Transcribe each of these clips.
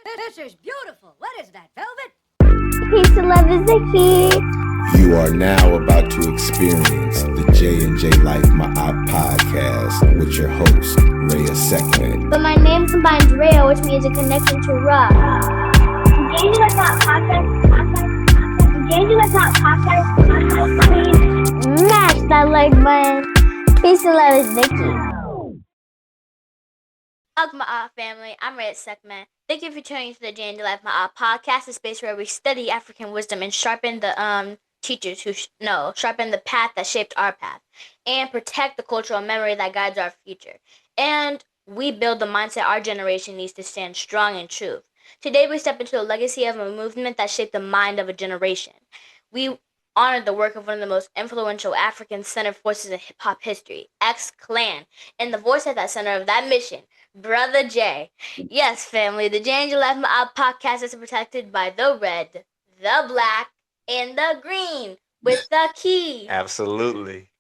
This is beautiful. What is that, velvet? Peace and love is the key. You are now about to experience the J&J-Life podcast with your host, Reya'Sekhmet. But my name combines Raya, which means a connection to Ra. J&J-Life podcast. Please Smash that like button. Peace and love is the key. Aakhu'Ra family, I'm Reya'Sekhmet. Thank you for tuning to the J&J-Life podcast, a space where we study African wisdom and sharpen the teachers who sharpen the path that shaped our path, and protect the cultural memory that guides our future. And we build the mindset our generation needs to stand strong in truth. Today we step into the legacy of a movement that shaped the mind of a generation. We honor the work of one of the most influential African-centered forces in hip-hop history, X-Clan, and the voice at that center of that mission, Brother J. Yes, family, the J&J-Life podcast is protected by the red, the black, and the green with the key. Absolutely.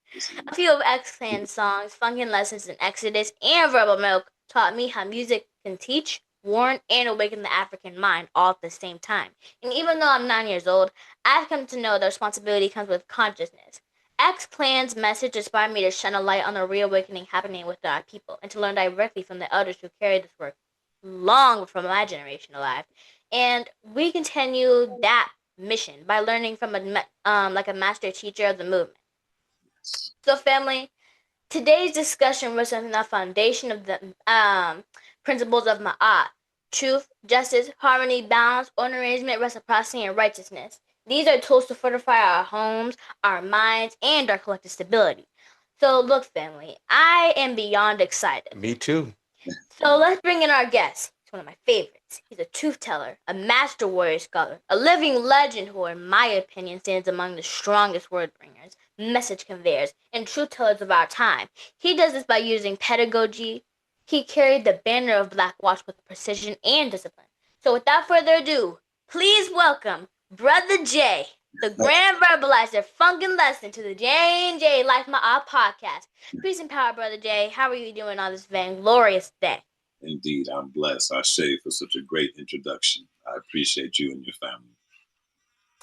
A few of X-Clan's songs, Funkin lessons in Exodus, and Verbal Milk taught me how music can teach, warn, and awaken the African mind all at the same time. And even though I'm 9 years old, I've come to know the responsibility comes with consciousness. X-Clan's message inspired me to shine a light on the reawakening happening within our people and to learn directly from the elders who carried this work long before my generation arrived. And we continue that mission by learning from a master teacher of the movement. So, family, today's discussion was on the foundation of the principles of Ma'at: truth, justice, harmony, balance, order, arrangement, reciprocity, and righteousness. These are tools to fortify our homes, our minds, and our collective stability. So, look, family, I am beyond excited. Me too. So, let's bring in our guest. He's one of my favorites. He's a truth teller, a master warrior scholar, a living legend who, in my opinion, stands among the strongest word bringers, message conveyors, and truth tellers of our time. He does this by using pedagogy. He carried the banner of Blackwatch with precision and discipline. So, without further ado, please welcome Brother J, the Grand Verbalizer, Funkin lesson to the J&J-Life podcast. Peace and power, Brother J. How are you doing on this vainglorious day? Indeed, I'm blessed. Ashe for such a great introduction. I appreciate you and your family.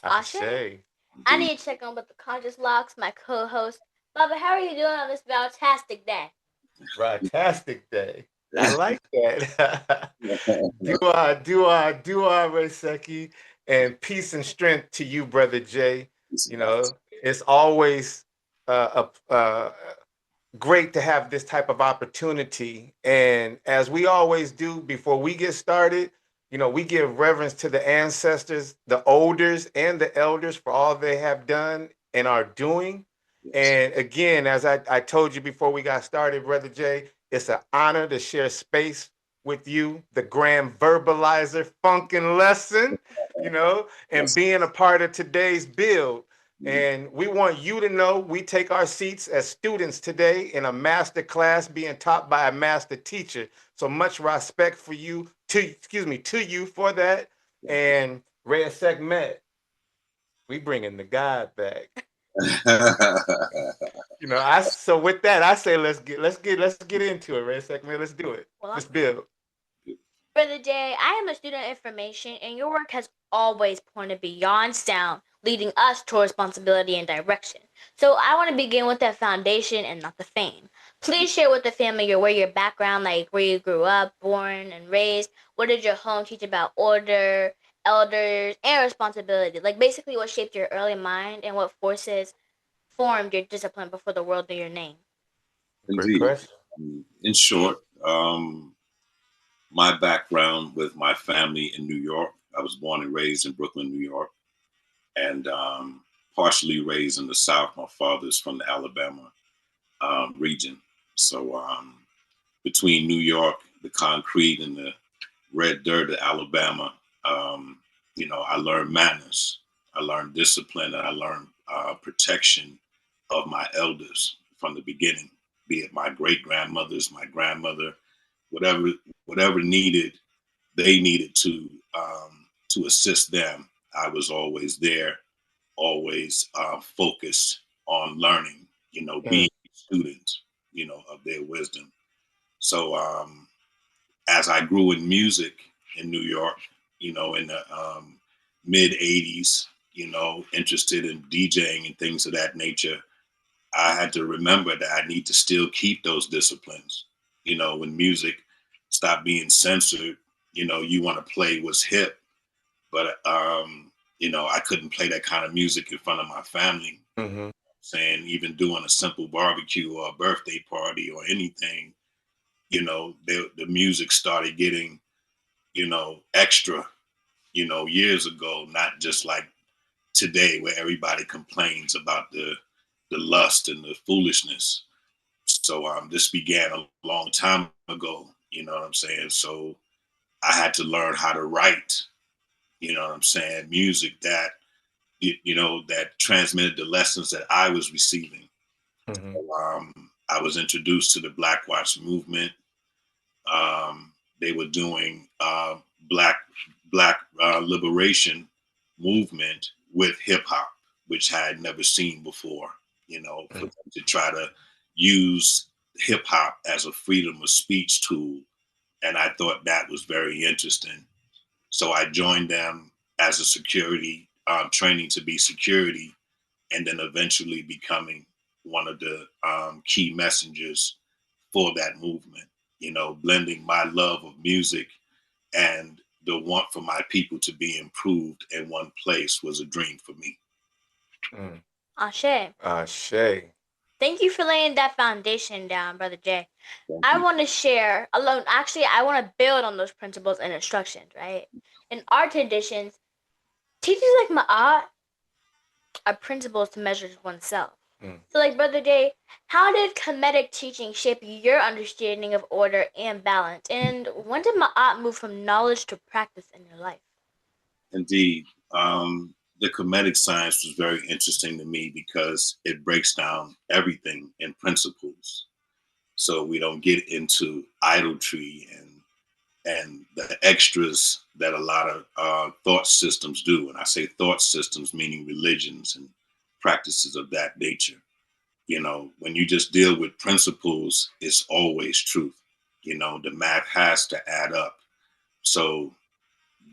Ashe. I need to check on with the Conscious Locks, my co-host. Baba, how are you doing on this fantastic day? Fantastic day. I like that. Do Reiseki. And peace and strength to you, Brother Jay. You know, it's always great to have this type of opportunity. And as we always do before we get started, you know, we give reverence to the ancestors, the olders, and the elders for all they have done and are doing. Yes. And again, as I told you before we got started, Brother Jay, it's an honor to share space with you, the Grand Verbalizer, Funkin lesson, you know, and being a part of today's build. And we want you to know we take our seats as students today in a master class being taught by a master teacher. So much respect for you, to you for that. And Reya'Sekhmet, we bringing the God back. You know, so with that, I say let's get into it, Reya'Sekhmet. Let's do it. Well, let's build. Brother Jay, I am a student of information, and your work has always pointed beyond sound, leading us to responsibility and direction. So I want to begin with the foundation and not the fame. Please share with the family where your background, like where you grew up, born, and raised. What did your home teach about order, elders, and responsibility? Like basically what shaped your early mind and what forces formed your discipline before the world knew your name. Indeed. In short, my background with my family in New York. I was born and raised in Brooklyn, New York, and partially raised in the South. My father's from the Alabama region. So between New York, the concrete, and the red dirt of Alabama, you know, I learned manners. I learned discipline, and I learned protection of my elders from the beginning, be it my great-grandmothers, my grandmother, whatever they needed to assist them. I was always there, always focused on learning, you know, being a student, you know, of their wisdom. So as I grew in music, in New York, in the mid 80s, interested in DJing and things of that nature. I had to remember that I need to still keep those disciplines. When music stopped being censored, you want to play what's hip, but I couldn't play that kind of music in front of my family. Mm-hmm. Saying even doing a simple barbecue or a birthday party or anything, the music started getting, extra, years ago, not just like today where everybody complains about the lust and the foolishness. So this began a long time ago, you know what I'm saying? So I had to learn how to write, music that, that transmitted the lessons that I was receiving. Mm-hmm. So, I was introduced to the Blackwatch Movement. They were doing black liberation movement with hip hop, which I had never seen before. For them to try to use hip hop as a freedom of speech tool, and I thought that was very interesting. So I joined them as a security, training to be security, and then eventually becoming one of the key messengers for that movement. Blending my love of music and the want for my people to be improved in one place was a dream for me. Ashe. Ashe. Thank you for laying that foundation down, Brother Jay. I want to share alone. Actually, I want to build on those principles and instructions, right? In our traditions, teachers like Ma'at are principles to measure oneself. So, like Brother Jay, how did Kemetic teaching shape your understanding of order and balance? And when did Ma'at move from knowledge to practice in your life? Indeed. The Kemetic science was very interesting to me because it breaks down everything in principles. So we don't get into idolatry and the extras that a lot of thought systems do. And I say thought systems, meaning religions and practices of that nature. When you just deal with principles, it's always truth. The math has to add up. So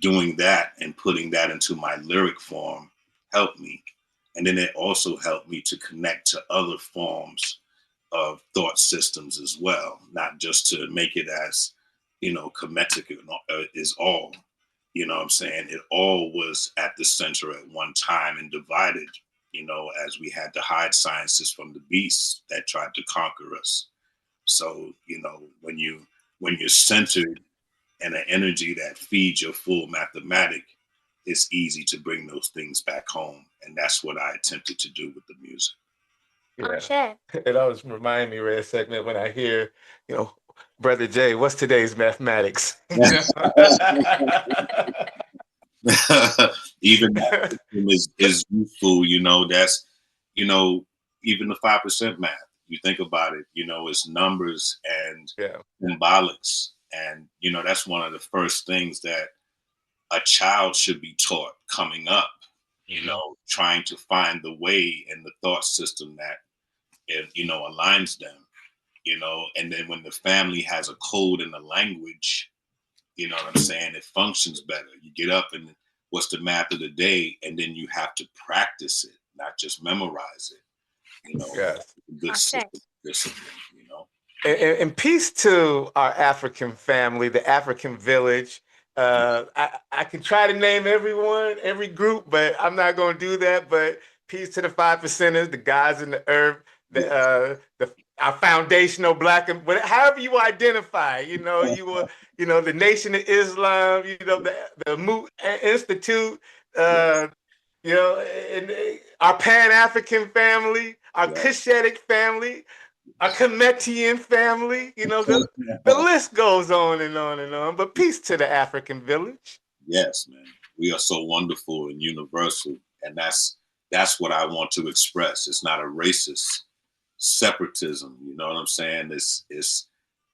doing that and putting that into my lyric form helped me. And then it also helped me to connect to other forms of thought systems as well, not just to make it as, Kemetic is all. What I'm saying? It all was at the center at one time and divided, as we had to hide sciences from the beasts that tried to conquer us. So, when you're centered and an energy that feeds your full mathematic, it's easy to bring those things back home. And that's what I attempted to do with the music. Yeah. It always reminds me, Reya'Sekhmet, when I hear, Brother Jay, what's today's mathematics? Even that is useful, that's, even the 5% math. You think about it, it's numbers and symbolics. And, that's one of the first things that a child should be taught coming up, trying to find the way and the thought system that, aligns them, and then when the family has a code in the language, you know what I'm saying, it functions better. You get up and what's the math of the day, and then you have to practice it, not just memorize it. Yes. Good discipline, And peace to our African family, the African village. I can try to name everyone, every group, but I'm not going to do that. But peace to the 5%ers, the guys in the herb, our foundational black, and however you identify, you were, the Nation of Islam, the Moot Institute, and our Pan-African family, our Cushitic family, a Kemetian family, the list goes on and on and on. But peace to the African village. Yes, man. We are so wonderful and universal. And that's what I want to express. It's not a racist separatism. You know what I'm saying?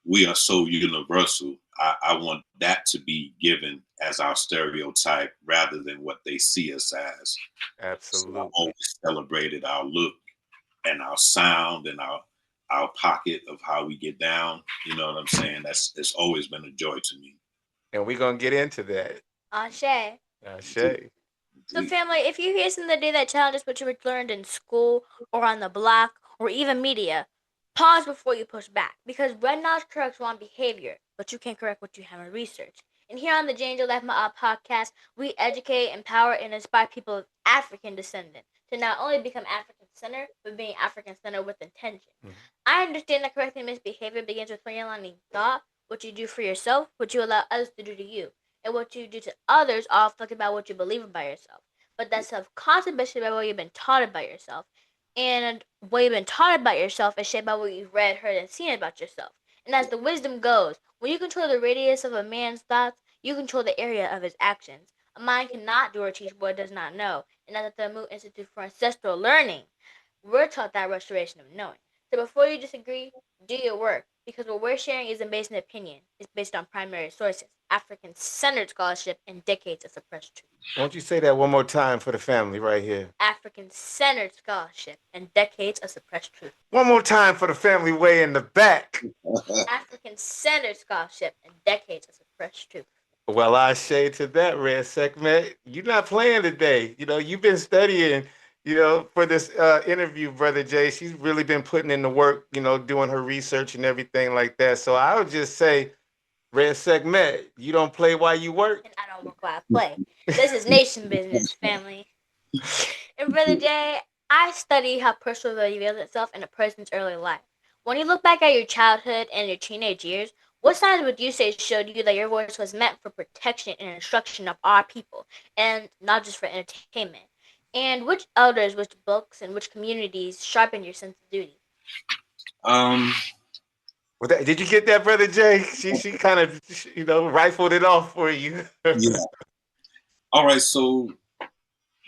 We are so universal. I want that to be given as our stereotype rather than what they see us as. Absolutely. So I've always celebrated our look and our sound and our pocket of how we get down. You know what I'm saying? It's always been a joy to me. And we're going to get into that. Ashe. Shay. So, family, if you hear something today that challenges what you learned in school or on the block or even media, pause before you push back, because red knowledge corrects wrong behavior, but you can't correct what you haven't researched. And here on the J&J-Life podcast, we educate, empower, and inspire people of African descent to not only become African-centered, but being African-centered with intention. I understand that correcting misbehavior begins with realigning thought, what you do for yourself, what you allow others to do to you, and what you do to others all reflect about what you believe about yourself. But that self-concept is shaped by what you've been taught about yourself. And what you've been taught about yourself is shaped by what you've read, heard, and seen about yourself. And as the wisdom goes, when you control the radius of a man's thoughts, you control the area of his actions. A mind cannot do or teach what it does not know. And as at the Moot Institute for Ancestral Learning, we're taught that restoration of knowing. So before you disagree, do your work. Because what we're sharing isn't based on opinion. It's based on primary sources, African-centered scholarship, and decades of suppressed truth. Won't you say that one more time for the family right here? African-centered scholarship and decades of suppressed truth. One more time for the family way in the back. African-centered scholarship and decades of suppressed truth. Well, I say to that, Reya'Sekhmet, you're not playing today. You know, you've been studying, for this interview, Brother Jay. She's really been putting in the work, doing her research and everything like that. So I would just say, Reya'Sekhmet, you don't play while you work. And I don't work while I play. This is nation business, family. And Brother Jay, I study how personal reveals itself in a person's early life. When you look back at your childhood and your teenage years, what signs would you say showed you that your voice was meant for protection and instruction of our people, and not just for entertainment? And which elders, which books, and which communities sharpened your sense of duty? Did you get that, Brother Jay? She kind of, rifled it off for you. Yeah. All right. So,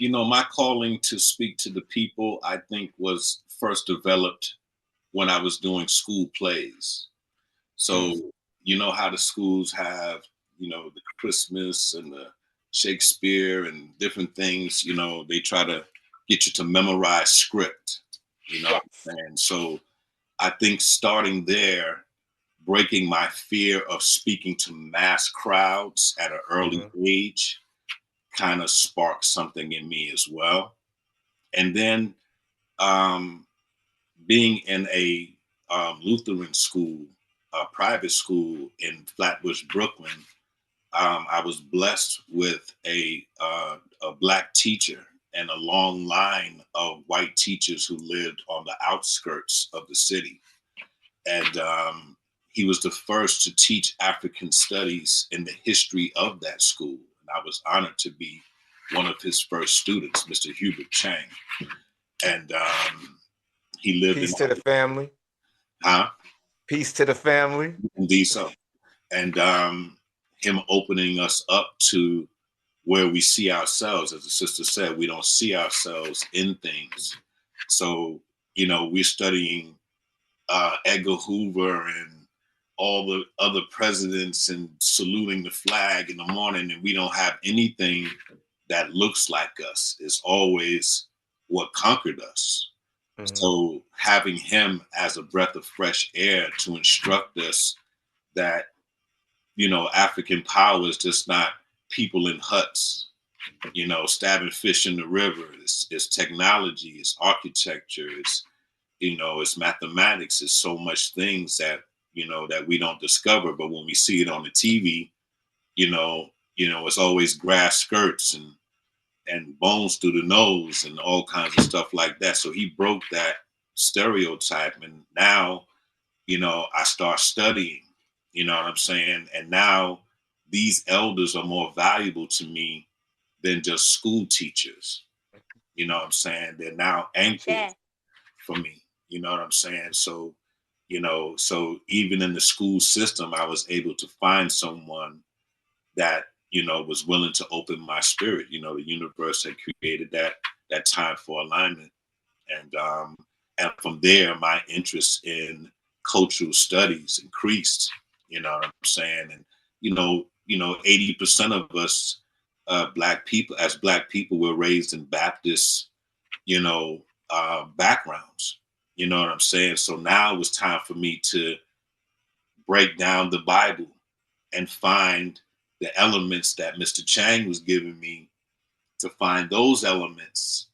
my calling to speak to the people, I think, was first developed when I was doing school plays. So, you know how the schools have, the Christmas and the Shakespeare and different things, they try to get you to memorize script, And so I think starting there, breaking my fear of speaking to mass crowds at an early age kind of sparked something in me as well. And then being in a Lutheran school, a private school in Flatbush, Brooklyn, I was blessed with a Black teacher and a long line of white teachers who lived on the outskirts of the city. And he was the first to teach African studies in the history of that school. And I was honored to be one of his first students, Mr. Hubert Chang. And he lived Peace to the family. Huh? Peace to the family. Indeed so. And him opening us up to where we see ourselves. As the sister said, we don't see ourselves in things. So, we're studying Edgar Hoover and all the other presidents and saluting the flag in the morning, and we don't have anything that looks like us. It's always what conquered us. So having him as a breath of fresh air to instruct us that, African power is just not people in huts, stabbing fish in the river. It's technology, it's architecture, it's mathematics, it's so much things that, that we don't discover. But when we see it on the TV, it's always grass skirts and bones through the nose and all kinds of stuff like that. So he broke that stereotype. And now, I start studying, you know what I'm saying? And now these elders are more valuable to me than just school teachers. You know what I'm saying? They're now anchors for me. You know what I'm saying? So, so even in the school system, I was able to find someone that, was willing to open my spirit. The universe had created that time for alignment. And from there, my interest in cultural studies increased, you know what I'm saying? And, 80% of us, Black people, were raised in Baptist, backgrounds, you know what I'm saying? So now it was time for me to break down the Bible and find the elements that Mr. Chang was giving me to find those elements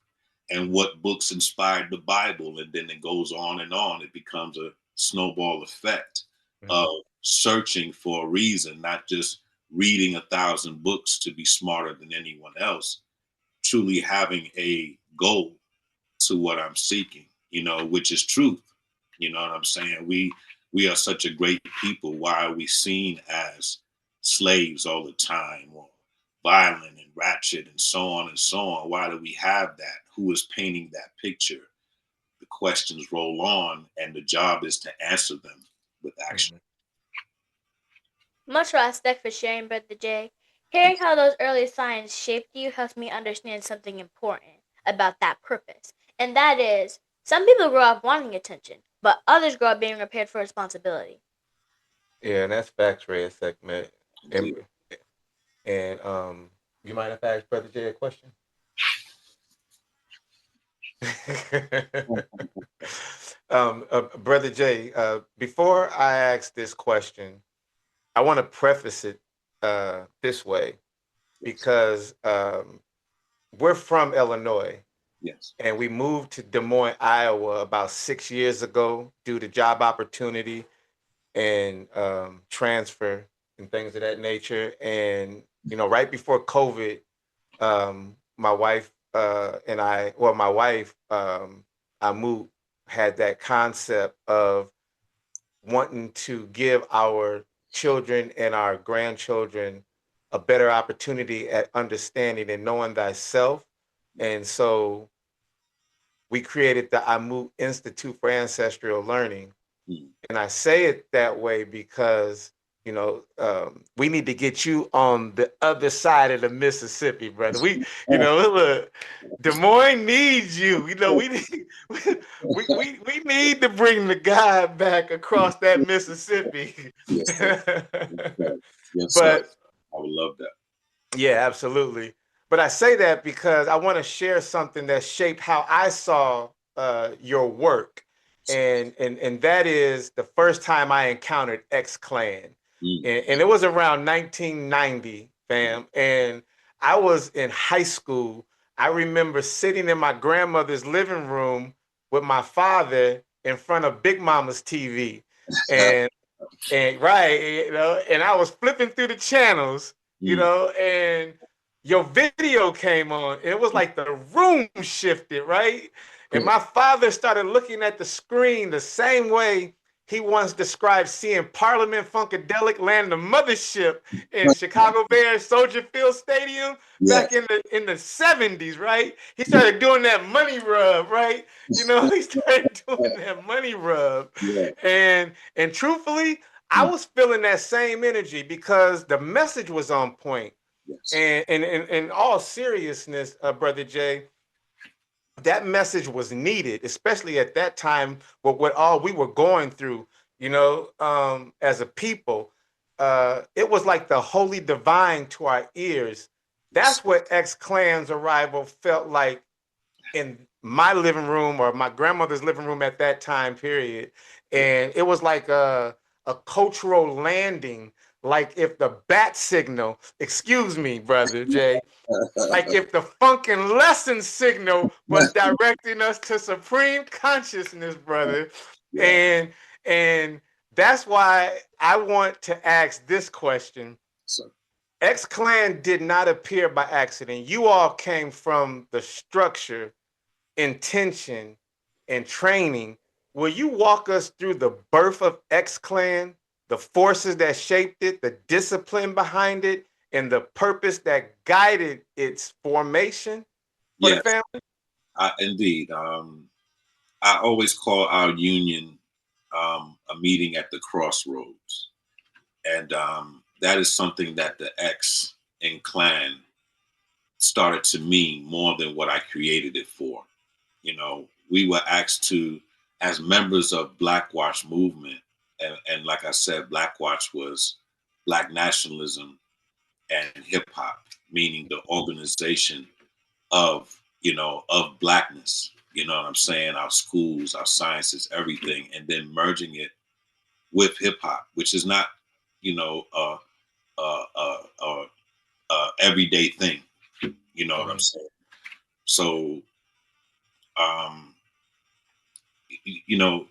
and what books inspired the Bible. And then it goes on and on. It becomes a snowball effect of searching for a reason, not just reading 1,000 books to be smarter than anyone else, truly having a goal to what I'm seeking, which is truth. You know what I'm saying? We are such a great people. Why are we seen as slaves all the time, or violent and ratchet and so on and so on? Why do we have that? Who is painting that picture? The questions roll on, and the job is to answer them with action. Much respect for sharing, Brother Jay. Hearing how those early signs shaped you helps me understand something important about that purpose. And that is, some people grow up wanting attention, but others grow up being prepared for responsibility. Yeah, and that's facts, Reya'Sekhmet. Indeed. And you might have asked Brother Jay a question. Brother Jay, before I ask this question, I want to preface it this way, because we're from Illinois. Yes. And we moved to Des Moines, Iowa about 6 years ago due to job opportunity and transfer and things of that nature. And, right before COVID, my wife and I, well, my wife, Amu, had that concept of wanting to give our children and our grandchildren a better opportunity at understanding and knowing thyself. And so we created the Amu Institute for Ancestral Learning. And I say it that way because, we need to get you on the other side of the Mississippi, brother. Look, Des Moines needs you. We need to bring the guy back across that Mississippi. Yes, sir. Yes, But sir. I would love that. Yeah, absolutely. But I say that because I want to share something that shaped how I saw your work. And that is the first time I encountered X-Clan. And it was around 1990, fam. And I was in high school. I remember sitting in my grandmother's living room with my father in front of Big Mama's TV. And right, and I was flipping through the channels, and your video came on. And it was like the room shifted, right? And my father started looking at the screen the same way he once described seeing Parliament Funkadelic land the mothership in Chicago Bears Soldier Field Stadium back in the 70s, right? He started doing that money rub, right? He started doing that money rub. And truthfully, I was feeling that same energy because the message was on point. And in all seriousness, Brother Jay, that message was needed, especially at that time with what all we were going through, as a people. It was like the holy divine to our ears. That's what X-Clan's arrival felt like in my living room or my grandmother's living room at that time period. And it was like a cultural landing, like if the bat signal, excuse me, Brother Jay, like if the Funkin lesson signal was directing us to supreme consciousness, brother. And that's why I want to ask this question. X-Clan did not appear by accident. You all came from the structure, intention, and training. Will you walk us through the birth of X-Clan, the forces that shaped it, the discipline behind it, and the purpose that guided its formation for the family? Indeed. I always call our union a meeting at the crossroads. And that is something that the X in clan started to mean more than what I created it for. We were asked to, as members of Blackwatch Movement, and like I said, Blackwatch was Black nationalism and hip hop, meaning the organization of Blackness. You know what I'm saying? Our schools, our sciences, everything, and then merging it with hip hop, which is not, a everyday thing. You know what I'm saying? So, you know,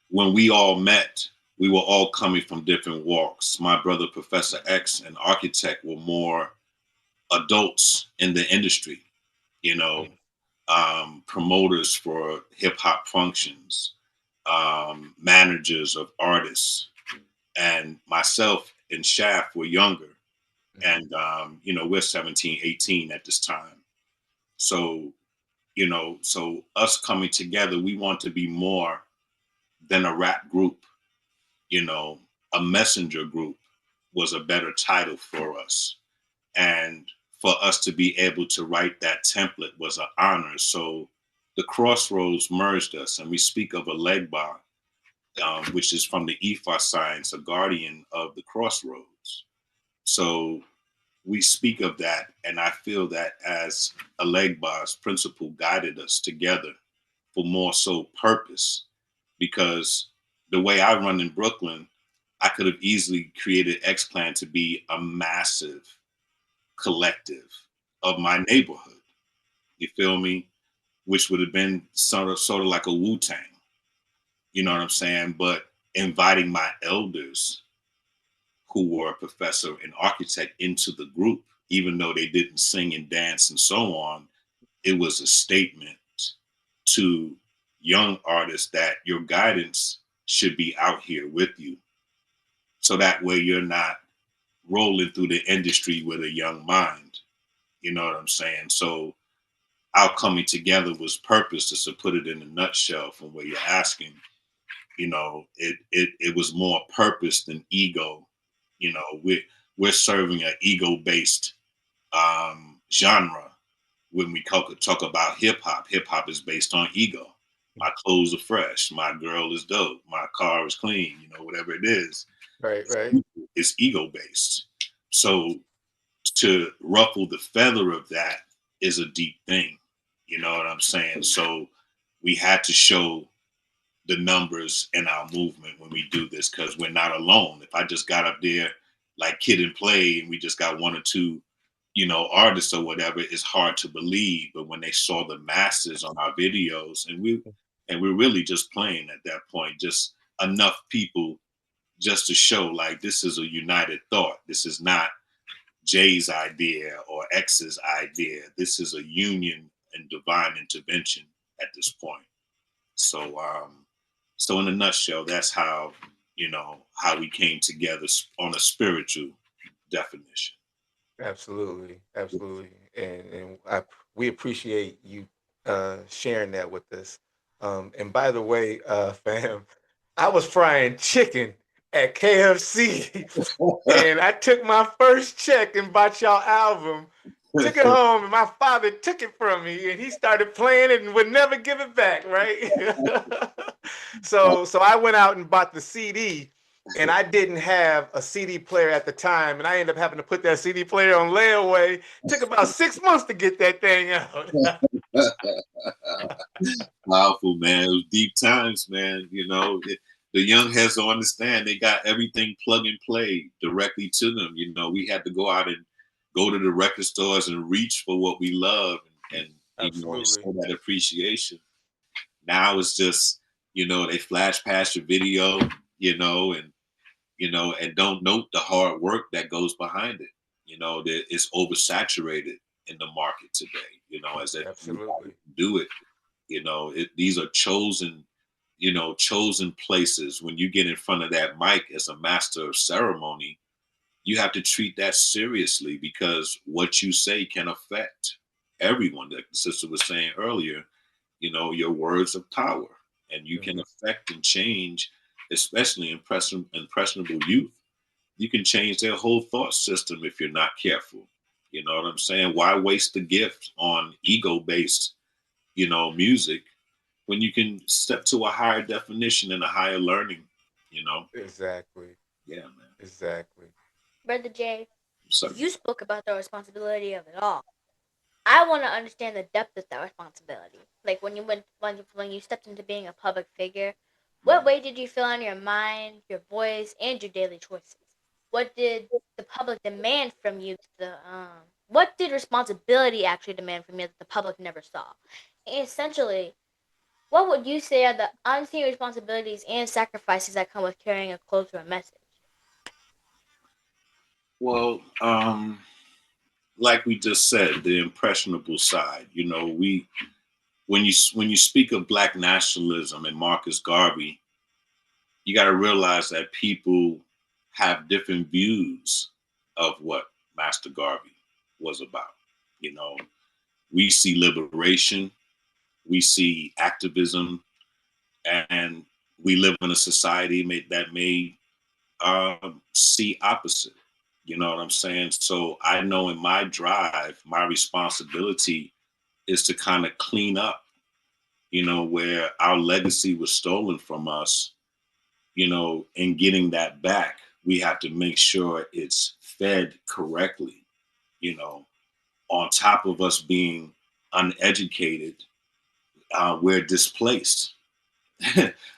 when we all met, we were all coming from different walks. My brother, Professor X, an architect, were more adults in the industry, you know, promoters for hip hop functions, managers of artists, and myself and Shaft were younger. And, you know, we're 17, 18 at this time. So, you know, so us coming together, we want to be more than a rap group, you know, a messenger group was a better title for us. And for us to be able to write that template was an honor. So the Crossroads merged us, and we speak of a legba, which is from the Ifa science, a guardian of the crossroads. So we speak of that, and I feel that as a legba's principle guided us together for more so purpose, because the way I run in Brooklyn, I could have easily created X Clan to be a massive collective of my neighborhood. You feel me? Which would have been sort of like a Wu-Tang. You know what I'm saying? But inviting my elders, who were a professor and architect, into the group, even though they didn't sing and dance and so on, it was a statement to young artists that your guidance should be out here with you. So that way you're not rolling through the industry with a young mind. You know what I'm saying? So our coming together was purpose, just to put it in a nutshell from where you're asking. You know, it was more purpose than ego. You know, we're serving an ego-based genre. When we talk about hip hop is based on ego. My clothes are fresh. My girl is dope. My car is clean. You know, whatever it is. Right. It's ego based. So to ruffle the feather of that is a deep thing. You know what I'm saying? So we had to show the numbers in our movement when we do this, because we're not alone. If I just got up there like Kid and Play and we just got one or two, you know, artists or whatever, it's hard to believe. But when they saw the masses on our videos, and we're really just playing at that point, just enough people just to show like this is a united thought. This is not Jay's idea or X's idea. This is a union and divine intervention at this point. So so in a nutshell, that's how, you know, how we came together on a spiritual definition. Absolutely. And we appreciate you sharing that with us. And by the way, fam, I was frying chicken at KFC, and I took my first check and bought y'all album. Took it home, and my father took it from me, and he started playing it and would never give it back. Right. So I went out and bought the CD. And I didn't have a CD player at the time, and I ended up having to put that CD player on layaway. Took about 6 months to get that thing out. Powerful, man. It was deep times, man. You know, the young heads don't understand. They got everything plug and play directly to them. You know, we had to go out and go to the record stores and reach for what we love and you know, show that appreciation. Now it's just, you know, they flash past your video, you know, and don't note the hard work that goes behind it. You know, that it's oversaturated in the market today. You know, as if Absolutely do it. You know, these are chosen, you know, chosen places. When you get in front of that mic as a master of ceremony, you have to treat that seriously, because what you say can affect everyone. Like the sister was saying earlier, you know, your words of power, and you can affect and change, especially impressionable youth. You can change their whole thought system if you're not careful. You know what I'm saying? Why waste the gift on ego-based, you know, music when you can step to a higher definition and a higher learning, you know? Exactly. Yeah, man. Exactly. Brother Jay, So, you spoke about the responsibility of it all. I want to understand the depth of that responsibility. Like when you stepped into being a public figure, what way did you feel on your mind, your voice, and your daily choices? what did the public demand from you? What did responsibility actually demand from you that the public never saw? Essentially, what would you say are the unseen responsibilities and sacrifices that come with carrying a cultural message? Well, like we just said, the impressionable side. You know, when you speak of Black nationalism and Marcus Garvey, you got to realize that people have different views of what Master Garvey was about. You know, we see liberation, we see activism, and we live in a society that may see opposite. You know what I'm saying? So I know in my drive, my responsibility is to kind of clean up, you know, where our legacy was stolen from us, you know, and getting that back, we have to make sure it's fed correctly, you know, on top of us being uneducated, we're displaced.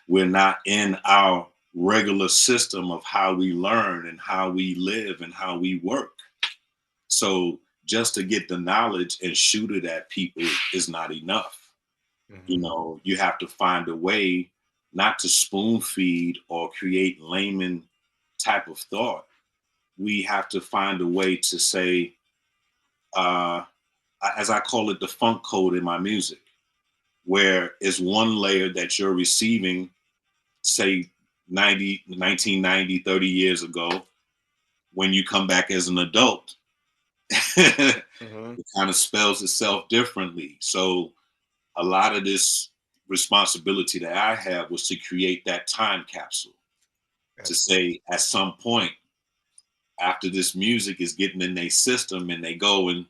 We're not in our regular system of how we learn and how we live and how we work. So just to get the knowledge and shoot it at people is not enough. You know, you have to find a way not to spoon feed or create layman type of thought. We have to find a way to say, as I call it, the funk code in my music, where it's one layer that you're receiving, say 1990, 30 years ago. When you come back as an adult, it kind of spells itself differently. So a lot of this responsibility that I have was to create that time capsule to say at some point after this music is getting in their system and they go and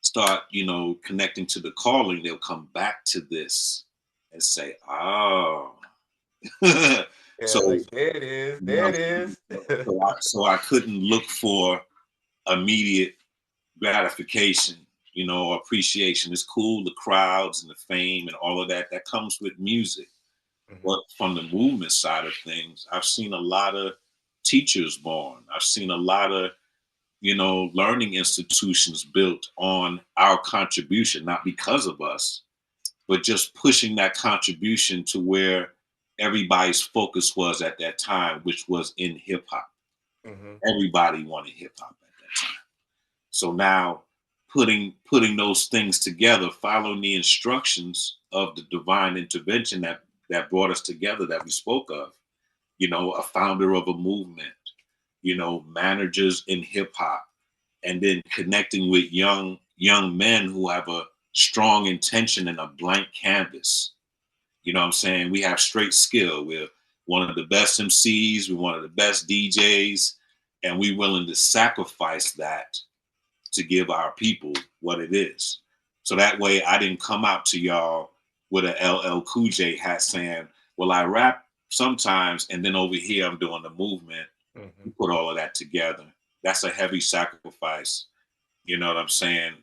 start, you know, connecting to the calling, they'll come back to this and say, oh. Yeah, So like, there it is. you There know, it is. so I couldn't look for immediate gratification, you know, appreciation. It's cool, the crowds and the fame and all of that, that comes with music. But from the movement side of things, I've seen a lot of teachers born. I've seen a lot of, you know, learning institutions built on our contribution, not because of us, but just pushing that contribution to where everybody's focus was at that time, which was in hip hop. Everybody wanted hip hop at that time. So now putting those things together, following the instructions of the divine intervention that brought us together, that we spoke of, you know, a founder of a movement, you know, managers in hip hop, and then connecting with young men who have a strong intention and a blank canvas. You know what I'm saying? We have straight skill. We're one of the best MCs, we're one of the best DJs, and we're willing to sacrifice that to give our people what it is. So that way I didn't come out to y'all with a LL Cool J hat saying, well, I rap sometimes, and then over here I'm doing the movement. Put all of that together. That's a heavy sacrifice, you know what I'm saying,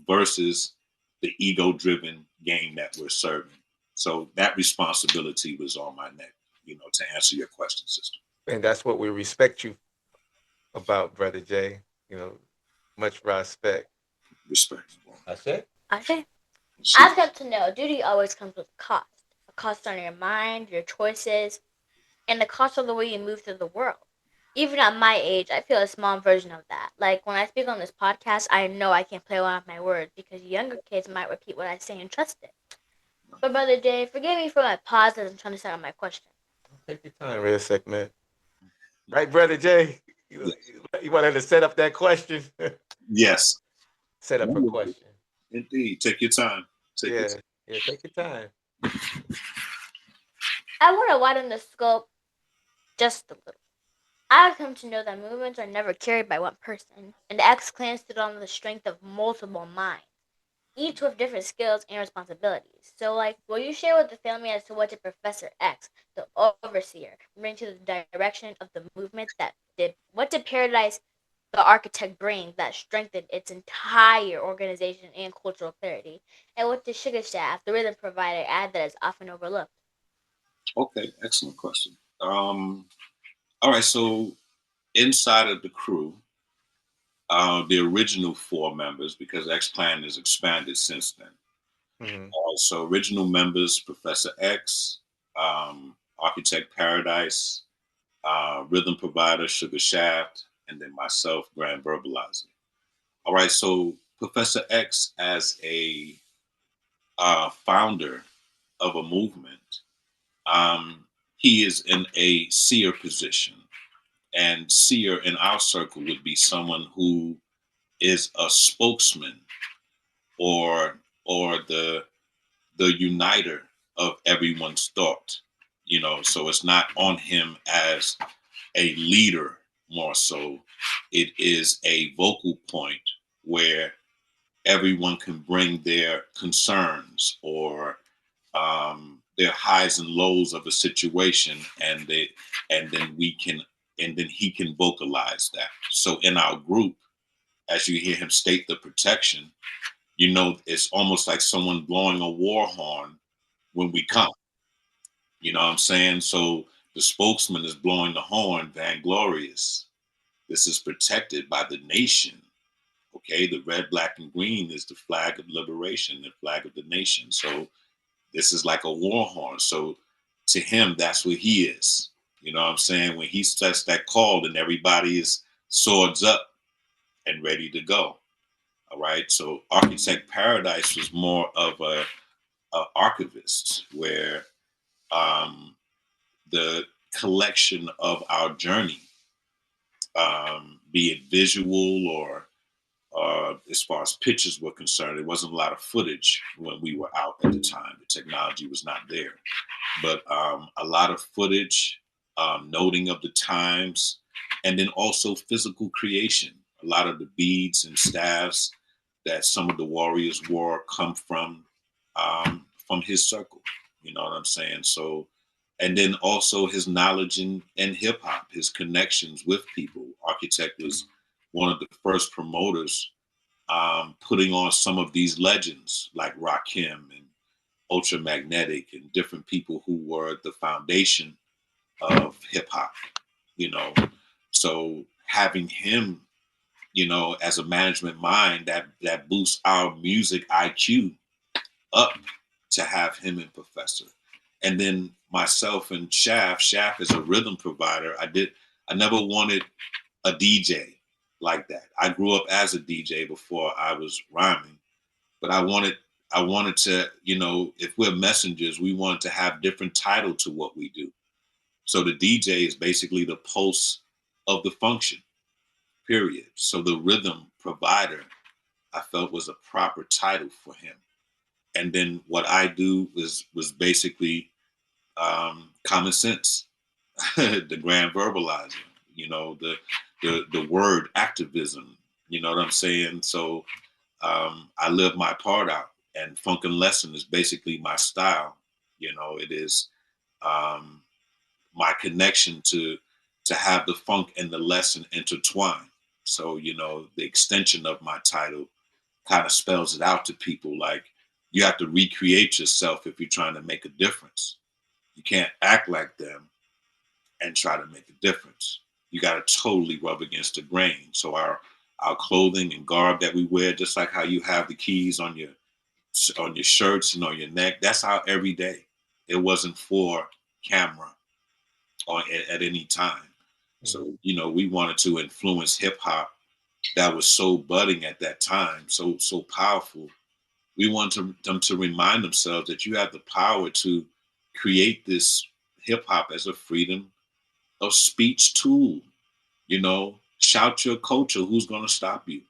versus the ego-driven game that we're serving. So that responsibility was on my neck, you know, to answer your question, sister. And that's what we respect you about, Brother Jay. You know, much respect. Respect. That's it. Okay. I've got to know duty always comes with a cost. A cost on your mind, your choices, and the cost of the way you move through the world. Even at my age, I feel a small version of that. Like when I speak on this podcast, I know I can't play one of my words because younger kids might repeat what I say and trust it. But Brother Jay, forgive me for my pause as I'm trying to set up my question. Take your time, Reya'Sekhmet. Right, Brother Jay? You wanted to set up that question? Yes. Set up a question. Indeed. Take your time. Take your time. Yeah, take your time. I want to widen the scope just a little. I've come to know that movements are never carried by one person, and the X Clan stood on the strength of multiple minds, each with different skills and responsibilities. So, like, will you share with the family as to what did Professor X, the overseer, bring to the direction of the movement what did Paradise, the architect, bring that strengthened its entire organization and cultural clarity? And what did Sugar Shaft, the rhythm provider, add that is often overlooked? Okay, excellent question. All right, so inside of the crew, the original 4 members, because X-Clan has expanded since then. Mhm. So original members, Professor X, Architect Paradise, Rhythm Provider, Sugar Shaft, and then myself, Grand Verbalizer. All right, so Professor X as a founder of a movement, he is in a seer position. And seer in our circle would be someone who is a spokesman or the uniter of everyone's thought, so it's not on him as a leader. More so, it is a vocal point where everyone can bring their concerns or their highs and lows of a situation, and then he can vocalize that. So in our group, as you hear him state the protection, it's almost like someone blowing a war horn when we come. You know what I'm saying? So the spokesman is blowing the horn, vainglorious. This is protected by the nation. Okay, the red, black, and green is the flag of liberation, the flag of the nation. So this is like a war horn. So to him, that's what he is. You know what I'm saying? When he sets that call, then everybody is swords up and ready to go. All right. So Architect Paradise was more of a archivist, where the collection of our journey, be it visual or as far as pictures were concerned, there wasn't a lot of footage when we were out at the time. The technology was not there, but a lot of footage, noting of the times, and then also physical creation. A lot of the beads and staffs that some of the warriors wore come from his circle. You know what I'm saying? So, and then also his knowledge in hip hop, his connections with people. Architect was one of the first promoters, putting on some of these legends like Rakim and Ultramagnetic and different people who were the foundation of hip hop, you know. So having him, as a management mind, that boosts our music IQ up, to have him and Professor. And then myself and Shaft is a rhythm provider. I never wanted a DJ like that. I grew up as a DJ before I was rhyming, but I wanted to, if we're messengers, we wanted to have different title to what we do. So the DJ is basically the pulse of the function, period. So the rhythm provider, I felt, was a proper title for him. And then what I do was basically common sense, the grand verbalizer, the word activism, you know what I'm saying? So I live my part out, and Funkin lesson is basically my style. It is my connection to have the funk and the lesson intertwine. So, the extension of my title kind of spells it out to people, like, you have to recreate yourself if you're trying to make a difference. You can't act like them and try to make a difference. You got to totally rub against the grain. So our clothing and garb that we wear, just like how you have the keys on your shirts and on your neck, that's our everyday. It wasn't for camera or at any time. So, we wanted to influence hip hop that was so budding at that time, so powerful. We wanted them to remind themselves that you have the power to create this hip hop as a freedom of speech tool. Shout your culture. Who's going to stop you?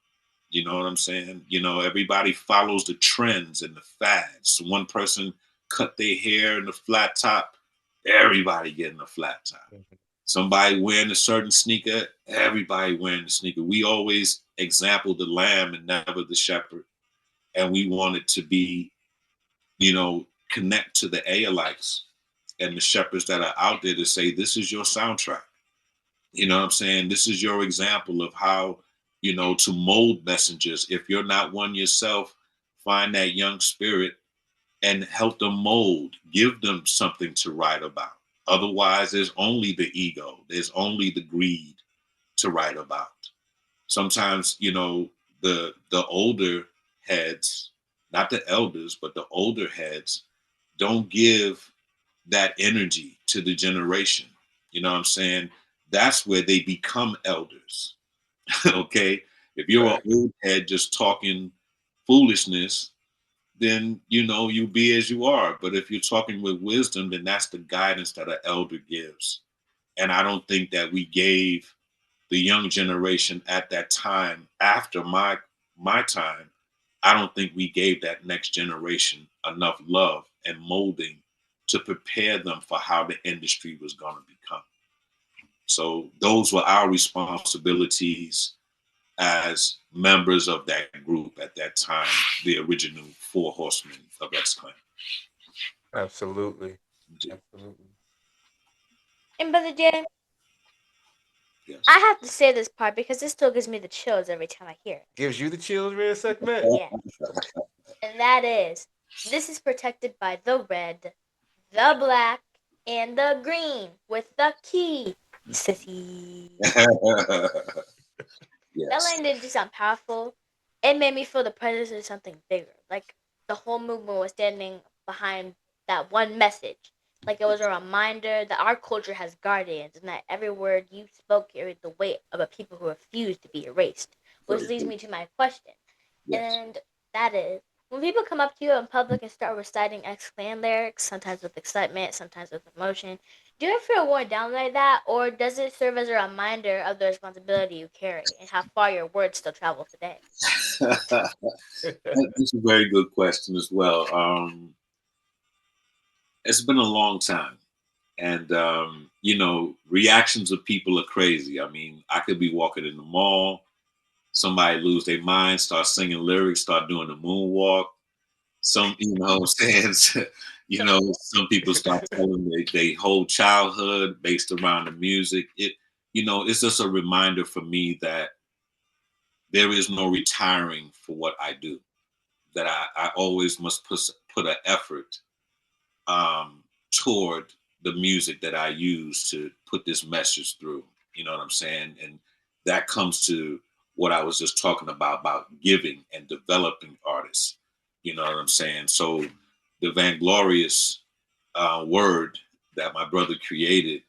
You know what I'm saying? Everybody follows the trends and the fads. One person cut their hair in a flat top, everybody getting a flat top. Somebody wearing a certain sneaker, everybody wearing the sneaker. We always example the lamb and never the shepherd. And we wanted to be, connect to the Aalites and the shepherds that are out there to say, this is your soundtrack. You know what I'm saying? This is your example of how, to mold messengers. If you're not one yourself, find that young spirit and help them mold. Give them something to write about. Otherwise, there's only the ego. There's only the greed. to write about. Sometimes, the older heads, not the elders, but the older heads don't give that energy to the generation. You know what I'm saying? That's where they become elders. Okay. If you're an old head just talking foolishness, then you be as you are. But if you're talking with wisdom, then that's the guidance that an elder gives. And I don't think that we gave the young generation at that time, after my time, I don't think we gave that next generation enough love and molding to prepare them for how the industry was going to become. So those were our responsibilities as members of that group at that time, the original 4 horsemen of Exclaim. Absolutely. Indeed. Absolutely. And Brother Jay, Yes. I have to say this part because it still gives me the chills every time I hear it. Gives you the chills, Reya'Sekhmet? Yeah. And that is, this is protected by the red, the black, and the green with the key. Sissy. Yes. That line didn't just sound powerful. It made me feel the presence of something bigger. Like the whole movement was standing behind that one message. Like it was a reminder that our culture has guardians and that every word you spoke carried the weight of a people who refuse to be erased. Which leads me to my question. Yes. And that is, when people come up to you in public and start reciting X-Clan lyrics, sometimes with excitement, sometimes with emotion, do you ever feel worn down like that, or does it serve as a reminder of the responsibility you carry and how far your words still travel today? That's a very good question as well. It's been a long time. And, reactions of people are crazy. I mean, I could be walking in the mall, somebody lose their mind, start singing lyrics, start doing the moonwalk. Some, what I'm saying, some people start telling they whole childhood based around the music. It's just a reminder for me that there is no retiring for what I do. That I always must put an effort toward the music that I use to put this message through. You know what I'm saying? And that comes to what I was just talking about giving and developing artists. You know what I'm saying? So the Vainglorious word that my brother created,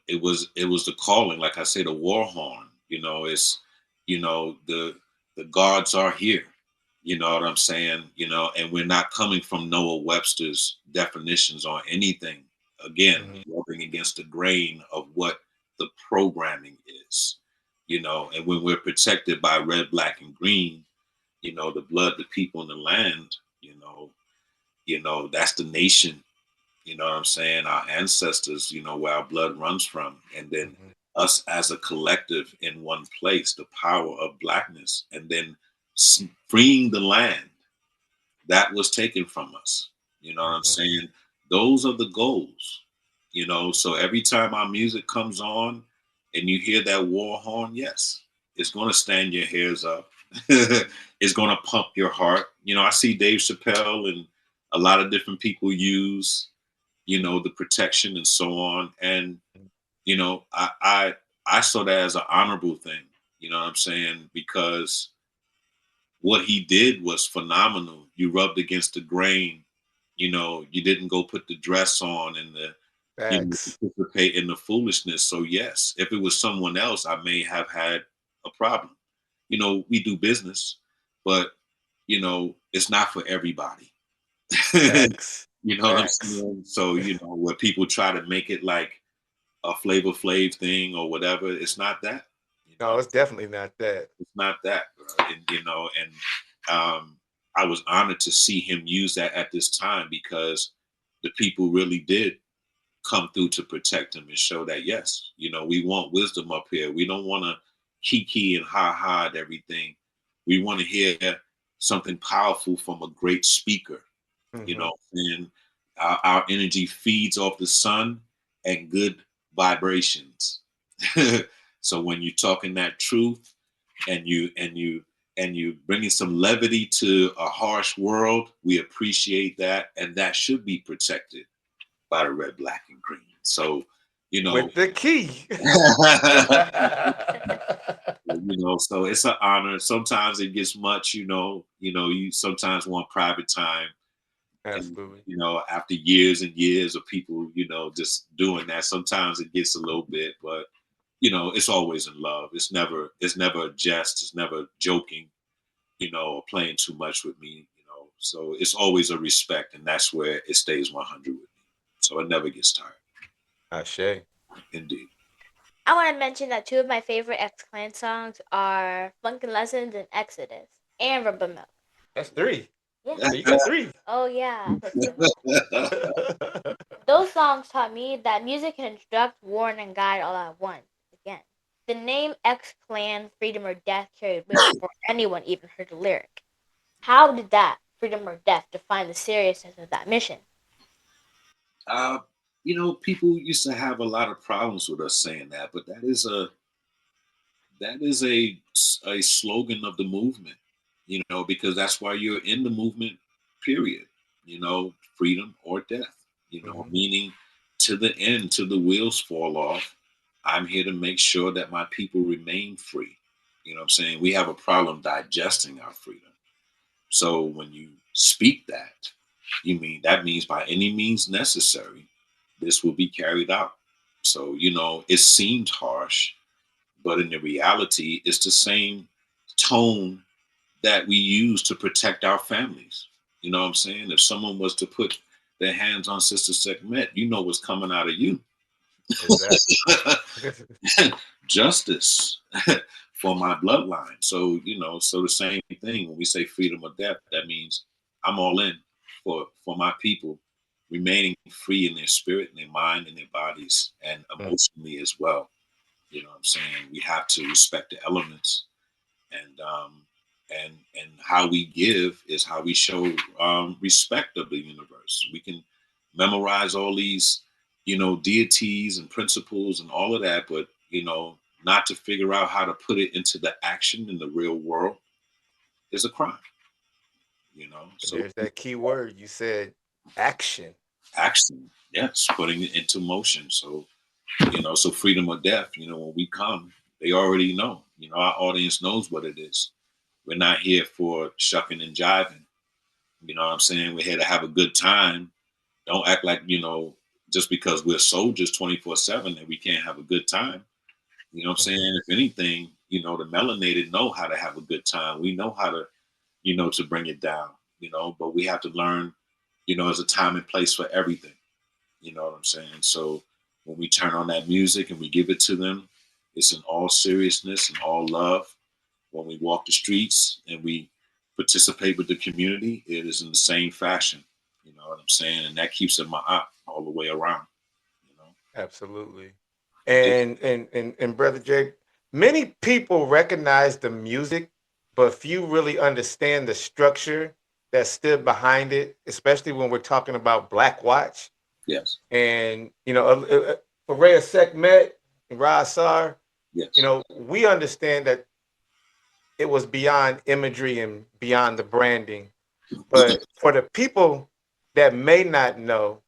it was the calling, like I said, a war horn. It's the gods are here. You know what I'm saying? And we're not coming from Noah Webster's definitions on anything. Again, rubbing against the grain of what the programming is. And when we're protected by red, black, and green, the blood, the people, and the land, that's the nation. You know what I'm saying? Our ancestors, where our blood runs from. And then us as a collective in one place, the power of blackness, and then freeing the land that was taken from us. You know what I'm saying? Those are the goals. So every time our music comes on and you hear that war horn, yes, it's going to stand your hairs up. It's going to pump your heart. I see Dave Chappelle and a lot of different people use, the protection and so on. And, I saw that as an honorable thing, you know what I'm saying? Because what he did was phenomenal. You rubbed against the grain, you didn't go put the dress on and participate in the foolishness. So yes, if it was someone else, I may have had a problem. We do business, but it's not for everybody. You know what I'm saying? So, where people try to make it like a Flavor Flav thing or whatever, it's not that. No, it's definitely not that. It's not that, bro. And I was honored to see him use that at this time because the people really did come through to protect him and show that, yes, we want wisdom up here. We don't want to kiki and ha-ha at everything. We want to hear something powerful from a great speaker, and our energy feeds off the sun and good vibrations. So when you're talking that truth and you bringing some levity to a harsh world, we appreciate that, and that should be protected by the red, black, and green. So you know. With the key. You know, so it's an honor. Sometimes it gets much, you sometimes want private time. Absolutely. And, after years and years of people, just doing that, sometimes it gets a little bit, but it's always in love. It's never a jest, it's never joking, or playing too much with me, So it's always a respect, and that's where it stays 100 with me. So it never gets tired. Ashe. Indeed. I want to mention that 2 of my favorite X-Clan songs are Funkin' Lessons and Exodus and Rubber Milk. That's 3. Yeah. So you got 3. Oh, yeah. Those songs taught me that music can instruct, warn, and guide all at once. Again, the name X-Clan, Freedom or Death carried weight before anyone even heard the lyric. How did that, freedom or death, define the seriousness of that mission? People used to have a lot of problems with us saying that, but that is a slogan of the movement, because that's why you're in the movement, period. Freedom or death, meaning to the end, till the wheels fall off. I'm here to make sure that my people remain free. You know what I'm saying? We have a problem digesting our freedom. So when you speak that, that means by any means necessary, this will be carried out. So, it seems harsh, but in the reality, it's the same tone that we use to protect our families. You know what I'm saying? If someone was to put their hands on Sister Sekhmet, what's coming out of you. Exactly. Justice for my bloodline. So, so the same thing when we say freedom or death, that means I'm all in for my people remaining free in their spirit, in their mind, in their bodies, and emotionally as well. You know what I'm saying? We have to respect the elements, and how we give is how we show respect of the universe. We can memorize all these, deities and principles and all of that, but not to figure out how to put it into the action in the real world is a crime. So there's that key word you said, action. Action, yes, putting it into motion. So so freedom or death, when we come, they already know. Our audience knows what it is. We're not here for shucking and jiving. You know what I'm saying? We're here to have a good time. Don't act like, just because we're soldiers 24/7 that we can't have a good time. You know what I'm saying? If anything, the melanated know how to have a good time. We know how to, to bring it down, but we have to learn, there's a time and place for everything. You know what I'm saying? So when we turn on that music and we give it to them, it's in all seriousness and all love. When we walk the streets and we participate with the community, it is in the same fashion. You know what I'm saying? And that keeps it ma'at all the way around. Absolutely. And Brother Jake, many people recognize the music, but few really understand the structure that stood behind it, especially when we're talking about Blackwatch. Yes. And, for Reya'Sekhmet and Ra'Sekhmet, yes. We understand that it was beyond imagery and beyond the branding. But for the people that may not know,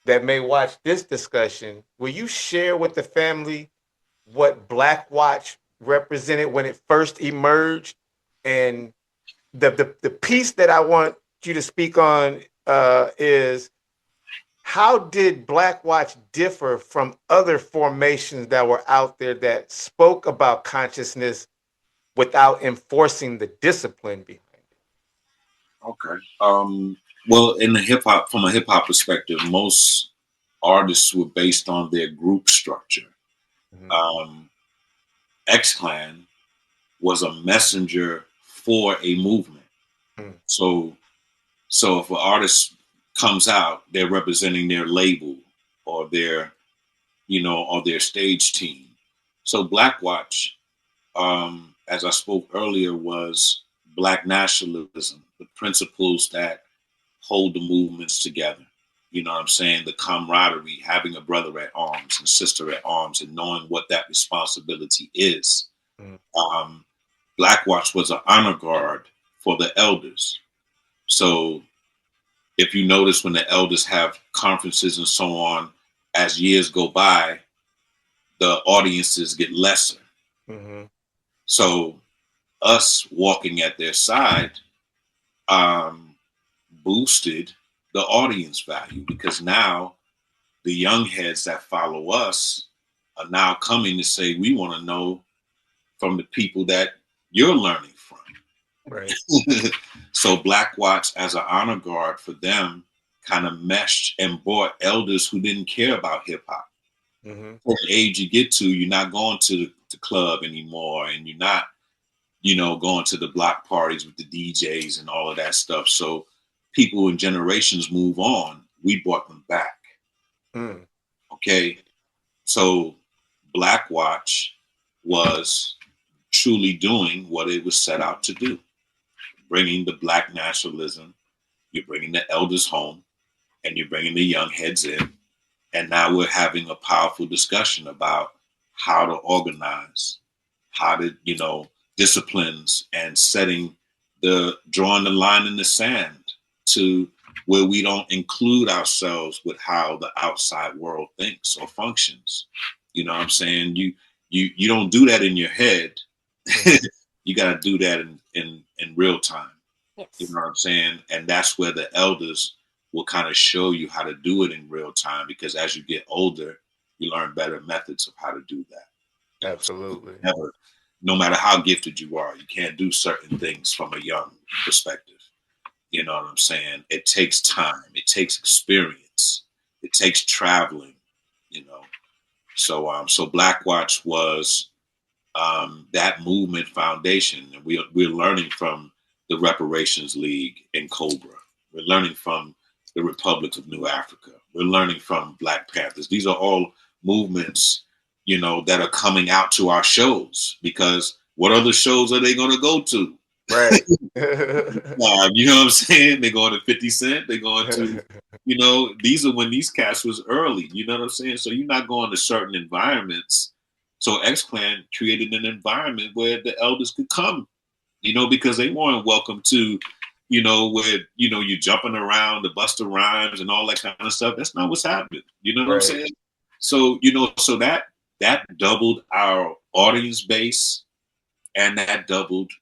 that may watch this discussion, will you share with the family what Blackwatch represented when it first emerged? And the piece that I want you to speak on is, how did Blackwatch differ from other formations that were out there that spoke about consciousness without enforcing the discipline behind it? Okay. Well, in the from a hip hop perspective, most artists were based on their group structure. Mm-hmm. X-Clan was a messenger for a movement. Mm-hmm. So if an artist comes out, they're representing their label or their, or their stage team. So Blackwatch, as I spoke earlier, was Black nationalism, the principles that hold the movements together. You know what I'm saying? The camaraderie, having a brother at arms and sister at arms, and knowing what that responsibility is. Mm-hmm. Blackwatch was an honor guard for the elders. So if you notice when the elders have conferences and so on as years go by, the audiences get lesser. Mm-hmm. So us walking at their side boosted the audience value, because now the young heads that follow us are now coming to say, we want to know from the people that you're learning from. Right. So Blackwatch, as an honor guard for them, kind of meshed and brought elders who didn't care about hip hop. Mm-hmm. For the age you get to, you're not going to the club anymore, and you're not, going to the block parties with the DJs and all of that stuff. So people and generations move on. We brought them back. Mm. Okay. So Blackwatch was truly doing what it was set out to do, bringing the Black nationalism. You're bringing the elders home, and you're bringing the young heads in. And now we're having a powerful discussion about how to organize, how to, disciplines, and drawing the line in the sand to where we don't include ourselves with how the outside world thinks or functions. You know what I'm saying? You don't do that in your head. You got to do that in real time. Yes. You know what I'm saying? And that's where the elders will kind of show you how to do it in real time, because as you get older, you learn better methods of how to do that. Absolutely. No matter how gifted you are, you can't do certain things from a young perspective. You know what I'm saying? It takes time. It takes experience. It takes traveling, So Blackwatch was that movement foundation. And we're learning from the Reparations League and Cobra. We're learning from the Republic of New Africa. We're learning from Black Panthers. These are all movements, that are coming out to our shows, because what other shows are they going to go to? Right. You know what I'm saying? They're going to 50 Cent. They're going to, these are when these cats was early. You know what I'm saying? So you're not going to certain environments. So X-Clan created an environment where the elders could come, because they weren't welcome to, where, you're jumping around the Busta Rhymes and all that kind of stuff. That's not what's happening. You know what I'm saying? So, so that doubled our audience base, and that doubled,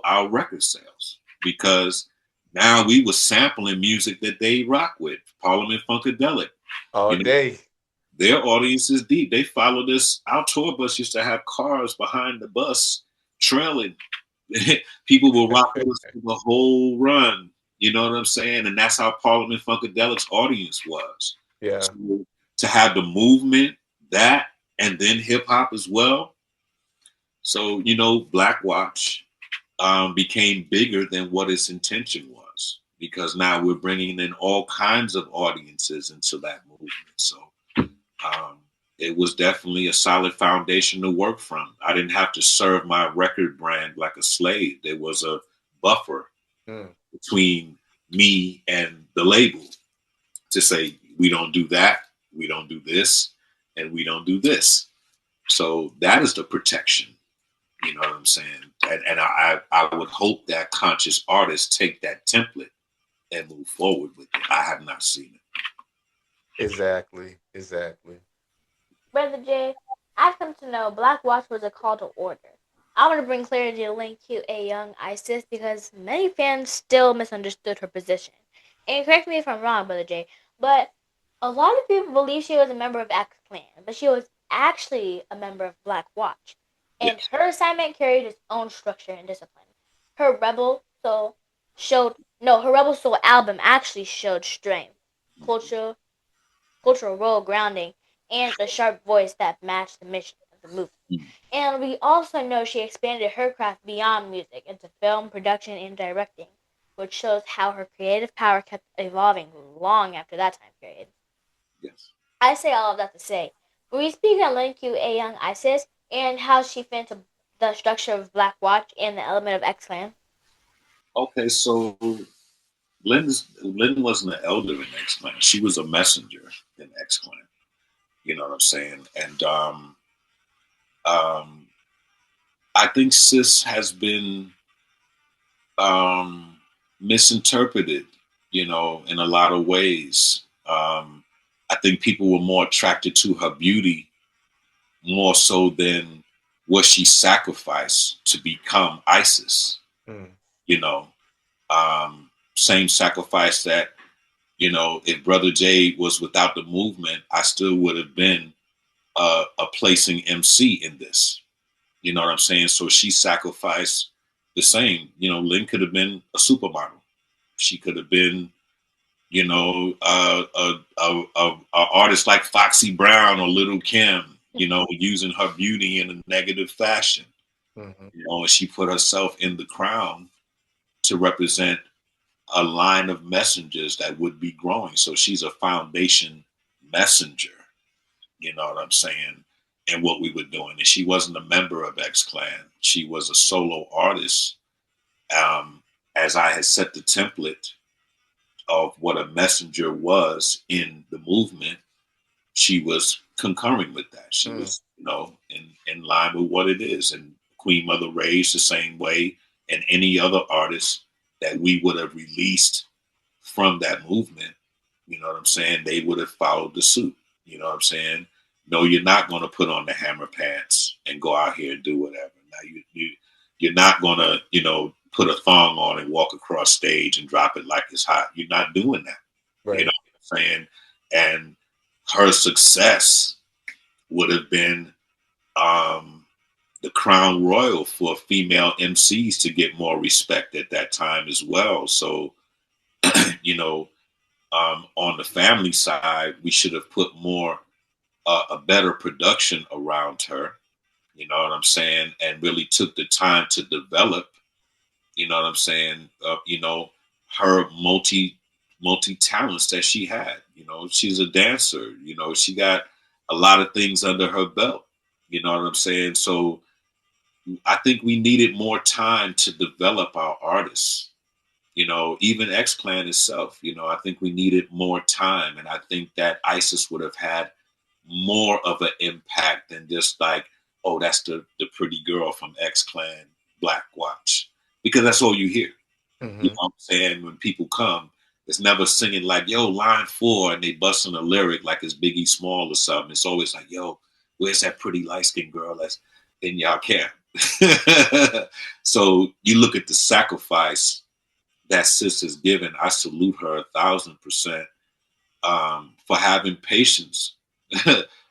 our record sales, because now we were sampling music that they rock with, Parliament Funkadelic. All day. Their audience is deep. They followed us. Our tour bus used to have cars behind the bus trailing. People will rock with us for the whole run. You know what I'm saying? And that's how Parliament Funkadelic's audience was. Yeah. So to have the movement, that, and then hip hop as well. So, Blackwatch became bigger than what its intention was, because now we're bringing in all kinds of audiences into that movement. So it was definitely a solid foundation to work from. I didn't have to serve my record brand like a slave. There was a buffer between me and the label to say, we don't do that, we don't do this, and we don't do this. So that is the protection. You know what I'm saying? And I would hope that conscious artists take that template and move forward with it. I have not seen it. Exactly. Brother Jay, I've come to know Blackwatch was a call to order. I want to bring clarity to link to a young Isis, because many fans still misunderstood her position. And correct me if I'm wrong, Brother Jay, but a lot of people believe she was a member of X-Clan, but she was actually a member of Blackwatch. And Yes. her assignment carried its own structure and discipline. Her Rebel Soul album actually showed strength, cultural role grounding, and a sharp voice that matched the mission of the movement. And we also know she expanded her craft beyond music into film, production, and directing, which shows how her creative power kept evolving long after that time period. Yes. I say all of that to say, when we speak on Lin Q, a young Isis, and how she fit into the structure of Blackwatch and the element of X-Clan. Okay, so Lynn wasn't an elder in X-Clan. She was a messenger in X-Clan. You know what I'm saying? And I think Sis has been misinterpreted, in a lot of ways. I think people were more attracted to her beauty more so than what she sacrificed to become Isis. You know, same sacrifice that, you know, if Brother Jay was without the movement, I still would have been a placing MC in this. You know what I'm saying? So she sacrificed the same. You know, Lynn could have been a supermodel. She could have been, you know, a artist like Foxy Brown or Little Kim, you know, using her beauty in a negative fashion. You know, and she put herself in the crown to represent a line of messengers that would be growing. So she's a foundation messenger, you know what I'm saying, and what we were doing. And she wasn't a member of X Clan. She was a solo artist. As I had set the template of what a messenger was in the movement, she was concurring with that. She was, you know, in line with what it is. And Queen Mother Ray's the same way, and any other artist that we would have released from that movement, you know what I'm saying, they would have followed the suit. You know what I'm saying? No, you're not going to put on the hammer pants and go out here and do whatever. Now you're not going to, you know, put a thong on and walk across stage and drop it like it's hot. You're not doing that. Right. You know what I'm saying? And her success would have been the crown royal for female MCs to get more respect at that time as well. So, you know, on the family side, we should have put more, a better production around her, you know what I'm saying, and really took the time to develop, you know what I'm saying, you know, her multi talents that she had. You know, she's a dancer, you know, she got a lot of things under her belt, you know what I'm saying. So I think we needed more time to develop our artists. You know, even X Clan itself, you know, I think we needed more time. And I think that Isis would have had more of an impact than just like, oh, that's the pretty girl from X Clan Blackwatch. Because that's all you hear. You know what I'm saying? When people come, it's never singing like, yo, line 4, and they busting a lyric like it's Biggie Small or something. It's always like, yo, where's that pretty light-skinned girl that's in y'all camp? So you look at the sacrifice that sis has given. I salute her 1,000% for having patience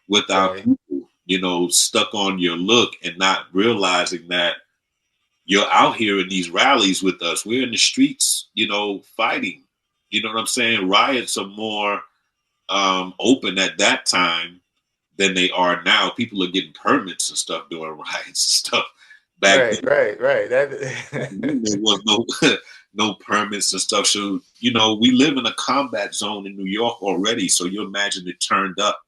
with our people, you know, stuck on your look and not realizing that you're out here in these rallies with us. We're in the streets, you know, fighting. You know what I'm saying? Riots are more open at that time than they are now. People are getting permits and stuff doing riots and stuff. Back then, right. there was no permits and stuff. So, you know, we live in a combat zone in New York already. So you imagine it turned up.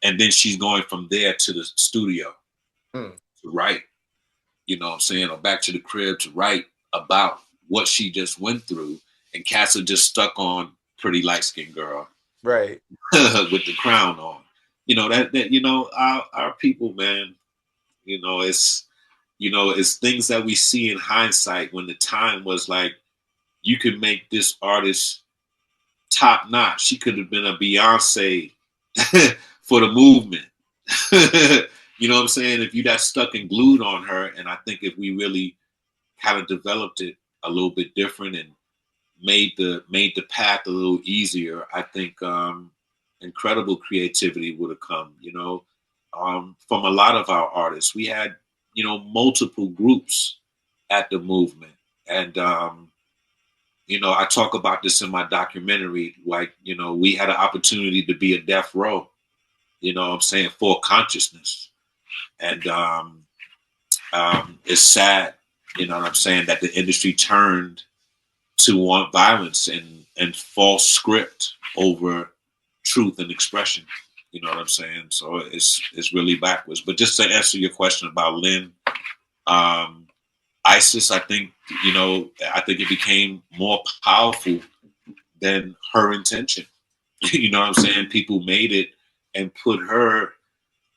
And then she's going from there to the studio to write, you know what I'm saying, or back to the crib to write about what she just went through. And cats are just stuck on pretty light-skinned girl. Right. With the crown on. You know, that you know, our people, man, you know, it's things that we see in hindsight when the time was like, you could make this artist top notch. She could have been a Beyonce for the movement. You know what I'm saying? If you got stuck and glued on her, and I think if we really kind of developed it a little bit different and made the path a little easier, I think incredible creativity would have come, you know, from a lot of our artists. We had, you know, multiple groups at the movement. And, you know, I talk about this in my documentary, like, you know, we had an opportunity to be a death row, you know what I'm saying, for consciousness. And it's sad, you know what I'm saying, that the industry turned to want violence and false script over truth and expression. You know what I'm saying? So it's really backwards. But just to answer your question about Lynn, Isis, I think it became more powerful than her intention. You know what I'm saying? People made it and put her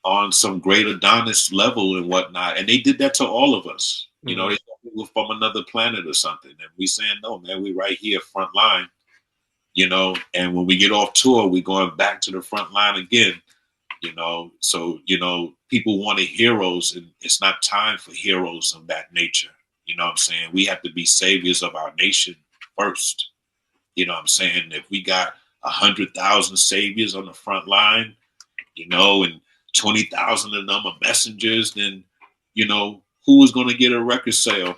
on some great Adonis level and whatnot. And they did that to all of us. You know, they thought we were from another planet or something. And we saying, no, man, we right here front line. you know, and when we get off tour, we're going back to the front line again, you know. So, you know, people wanted heroes, and it's not time for heroes of that nature. You know what I'm saying? We have to be saviors of our nation first. You know what I'm saying? If we got 100,000 saviors on the front line, you know, and 20,000 of them are messengers, then, you know, who is going to get a record sale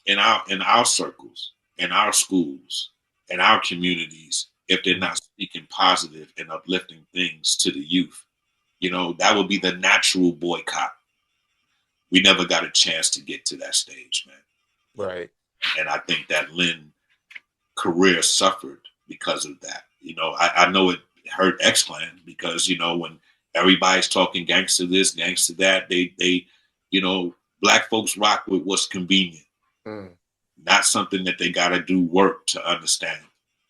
in our circles, in our schools, in our communities, if they're not speaking positive and uplifting things to the youth? You know, that would be the natural boycott. We never got a chance to get to that stage, man. Right. And I think that Lynn career suffered because of that. You know, I know it hurt X-Clan because, you know, when everybody's talking gangster this, gangster that, they, you know, black folks rock with what's convenient. Not something that they got to do work to understand.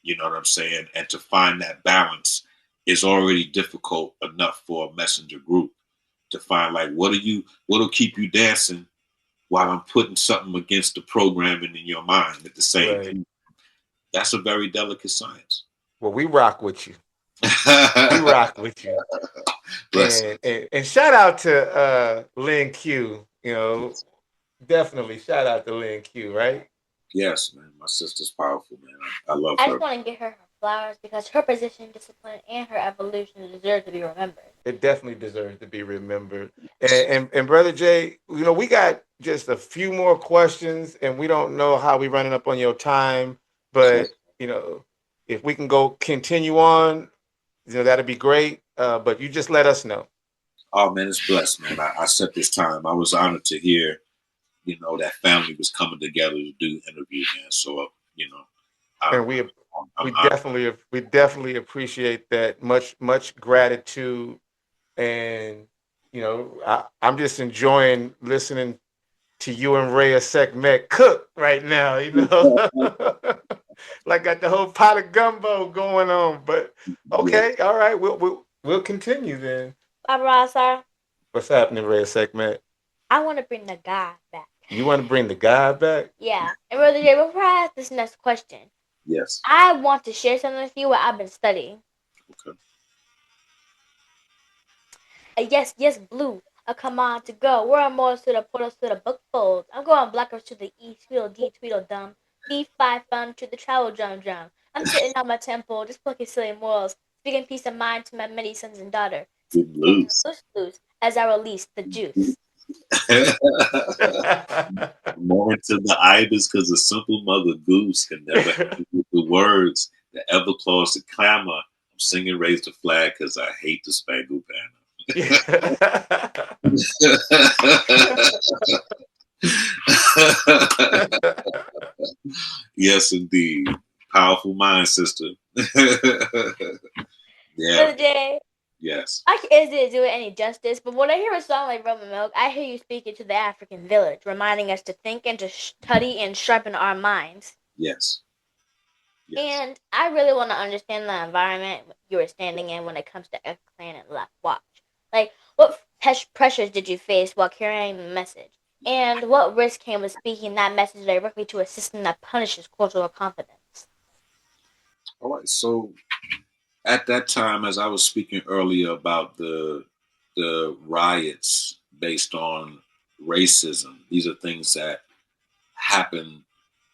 You know what I'm saying? And to find that balance is already difficult enough for a messenger group to find, like, what'll keep you dancing while I'm putting something against the programming in your mind at the same time. That's a very delicate science. Well, we rock with you. We rock with you. And shout out to Lynn Q. You know, definitely shout out to Lynn Q, right? Yes, man. My sister's powerful, man. I love I her. just want to give her flowers because her position, discipline, and her evolution deserve to be remembered. It definitely deserves to be remembered. And Brother Jay, you know, we got just a few more questions, and we don't know how we're running up on your time, but you know, if we can go continue on, you know, that'd be great. But you just let us know. Oh man, it's blessed, man. I set this time. I was honored to hear, you know, that family was coming together to do the interview, man. So, you know, and we definitely appreciate that. Much gratitude, and you know, I'm just enjoying listening to you and Reya'Sekhmet cook right now. You know, like got the whole pot of gumbo going on. But okay, all right, we'll continue then. Sir. What's happening, Reya'Sekhmet? I want to bring the guy back. You want to bring the guy back? Yeah. And Brother Jay, before I ask this next question, yes, I want to share something with you what I've been studying. Okay. Yes, blue. A command to go. Where are more to the portals to the book folds? I'm going blackers to the east. Tweedledee, Tweedledum. B5 fun to the travel drum. I'm sitting on my temple, just plucking silly morals. Speaking peace of mind to my many sons and daughters. Loose as I release the juice. More to the ibis because a simple mother goose can never handle the words that ever cause the clamor. I'm singing raise the flag because I hate the spangled banner. Yes, indeed. Powerful mind, sister. Yeah. Brother Jay. Yes. I can't do it any justice, but when I hear a song like Rum and Milk, I hear you speaking to the African village, reminding us to think and to study and sharpen our minds. Yes. And I really want to understand the environment you were standing in when it comes to X-Clan and Blackwatch. Like, what pressures did you face while carrying the message? And what risk came with speaking that message directly to a system that punishes cultural confidence? All right, so at that time, as I was speaking earlier about the riots based on racism, these are things that happen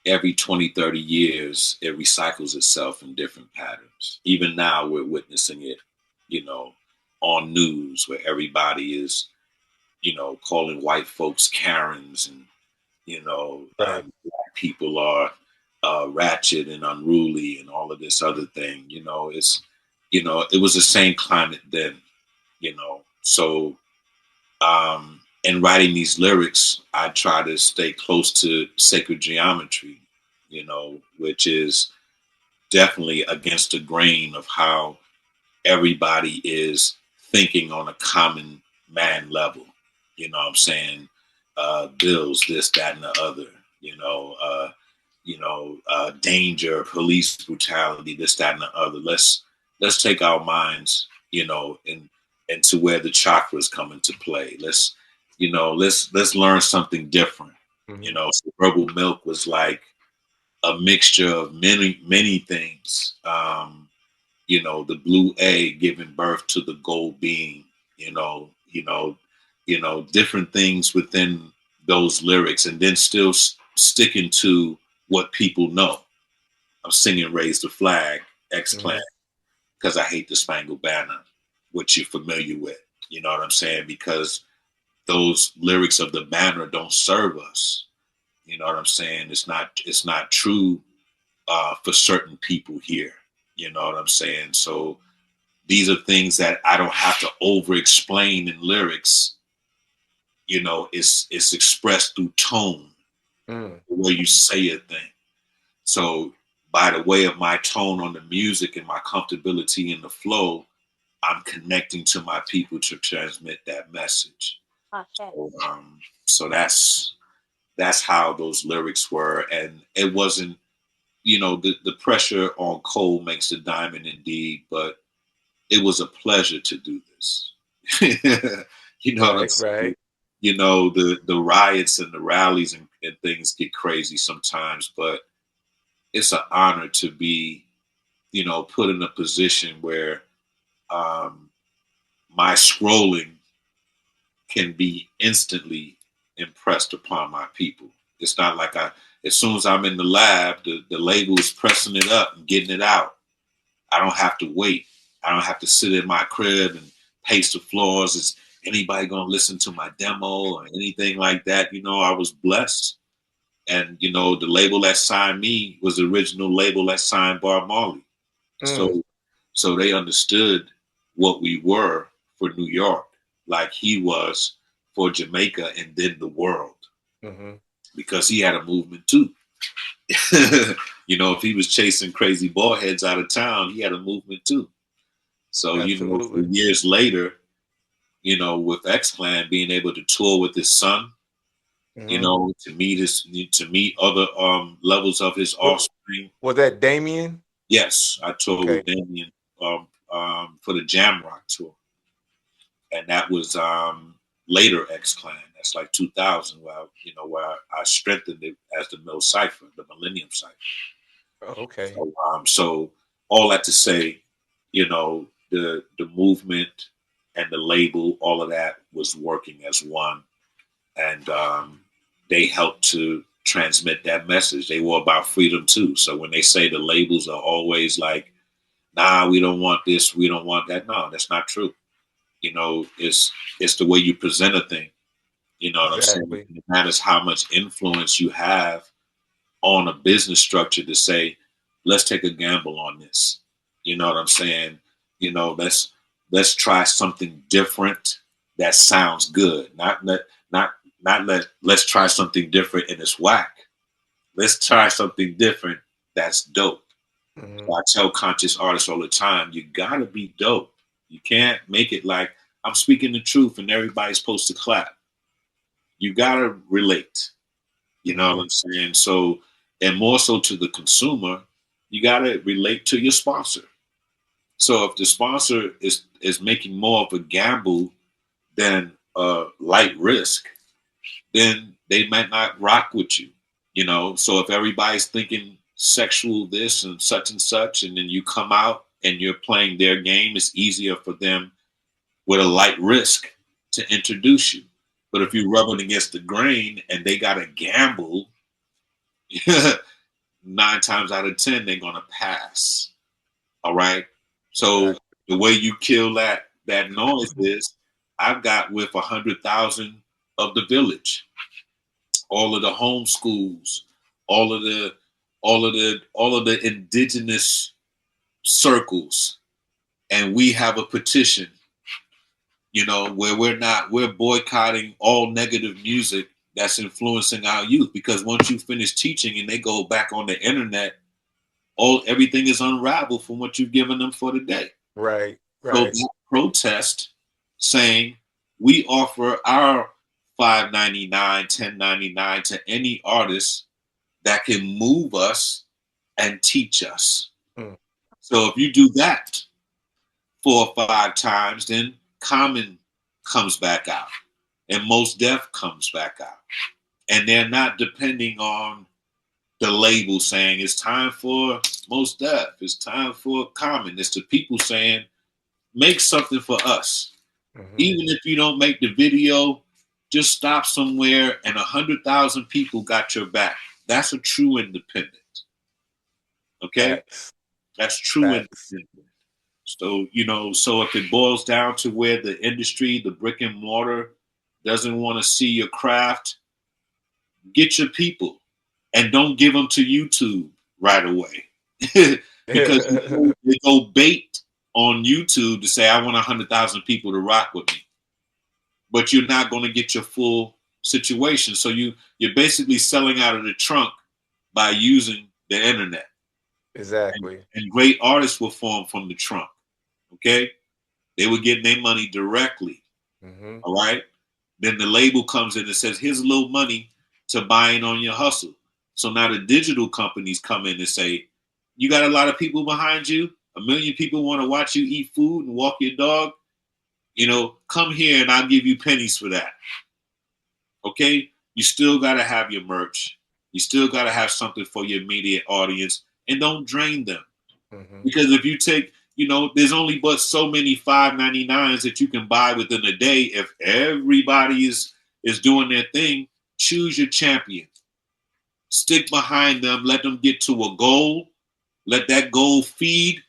every 20, 30 years. It recycles itself in different patterns. Even now, we're witnessing it, you know, on news where everybody is, you know, calling white folks Karens and, you know, black people are ratchet and unruly and all of this other thing. You know, it's, you know, it was the same climate then, you know. So in writing these lyrics, I try to stay close to sacred geometry, you know, which is definitely against the grain of how everybody is thinking on a common man level. You know what I'm saying? Bills, this, that, and the other, danger, police brutality, this, that, and the other. Let's take our minds, you know, into where the chakras come into play. Let's learn something different. Mm-hmm. You know, so Verbal Milk was like, a mixture of many things. The blue egg giving birth to the gold bean, different things within those lyrics, and then still sticking to what people know. I'm singing Raise the Flag, X-Clan, because I hate the Spangled Banner, which you're familiar with. You know what I'm saying? Because those lyrics of the banner don't serve us. You know what I'm saying? It's not true for certain people here. You know what I'm saying? So these are things that I don't have to over explain in lyrics. It's expressed through tone, the way you say a thing. So by the way of my tone on the music and my comfortability in the flow, I'm connecting to my people to transmit that message. Okay. So that's how those lyrics were. And it wasn't, the pressure on coal makes the diamond indeed, but it was a pleasure to do this. You know what I'm saying? Right. The riots and the rallies and things get crazy sometimes, but it's an honor to be, put in a position where my scrolling can be instantly impressed upon my people. It's not like as soon as I'm in the lab, the label is pressing it up and getting it out. I don't have to wait. I don't have to sit in my crib and pace the floors. Is anybody going to listen to my demo or anything like that? I was blessed. And, the label that signed me was the original label that signed Bob Marley. So they understood what we were for New York, like he was for Jamaica and then the world, because he had a movement too. If he was chasing crazy ball heads out of town, he had a movement too. So, Absolutely. years later, with X-Clan being able to tour with his son, to meet other levels of his offspring. Was that Damien? Yes, I toured with Damien for the Jamrock tour, and that was later X-Clan. That's like 2000, where I strengthened it as the Mill Cipher, the Millennium Cipher. Oh, okay. So all that to say, the movement and the label, all of that was working as one, and they helped to transmit that message. They were about freedom too. So when they say the labels are always like, nah, we don't want this, we don't want that. No, that's not true. It's the way you present a thing. You know what I'm saying? It matters how much influence you have on a business structure to say, let's take a gamble on this. You know what I'm saying? Let's try something different that sounds good. Let's try something different and it's whack. Let's try something different that's dope. So I tell conscious artists all the time, you gotta be dope. You can't make it like I'm speaking the truth and everybody's supposed to clap. You gotta relate. You know what I'm saying? So, and more so to the consumer, you gotta relate to your sponsor. So if the sponsor is making more of a gamble than a light risk, then they might not rock with you. So if everybody's thinking sexual this and such, and then you come out and you're playing their game, it's easier for them with a light risk to introduce you. But if you're rubbing against the grain and they got to gamble, 9 times out of 10, they're going to pass. All right. So the way you kill that noise is I've got with 100,000 of the village, all of the home schools, all of the indigenous circles. And we have a petition, where we're boycotting all negative music that's influencing our youth, because once you finish teaching and they go back on the internet, everything is unraveled from what you've given them for the day. Right. So they protest saying we offer our $5.99, $10.99 to any artist that can move us and teach us. So if you do that 4 or 5 times, then Common comes back out and Most Def comes back out. And they're not depending on the label saying it's time for Mos Def, it's time for Common. It's the people saying, make something for us. Mm-hmm. Even if you don't make the video, just stop somewhere and 100,000 people got your back. That's a true independent. Okay? Facts. That's true Facts. independent. So, so if it boils down to where the industry, the brick and mortar, doesn't want to see your craft, get your people and don't give them to YouTube right away. Because they go bait on YouTube to say, I want 100,000 people to rock with me. But you're not going to get your full situation. So you're basically selling out of the trunk by using the internet. Exactly. And great artists were formed from the trunk. Okay? They were getting their money directly. Mm-hmm. All right? Then the label comes in and says, here's a little money to buy in on your hustle. So now the digital companies come in and say, you got a lot of people behind you. 1 million people want to watch you eat food and walk your dog. Come here and I'll give you pennies for that. Okay? You still got to have your merch. You still got to have something for your immediate audience, and don't drain them. Mm-hmm. Because if you take, there's only but so many $5.99s that you can buy within a day. If everybody is doing their thing, choose your champion. Stick behind them. Let them get to a goal. Let that goal feed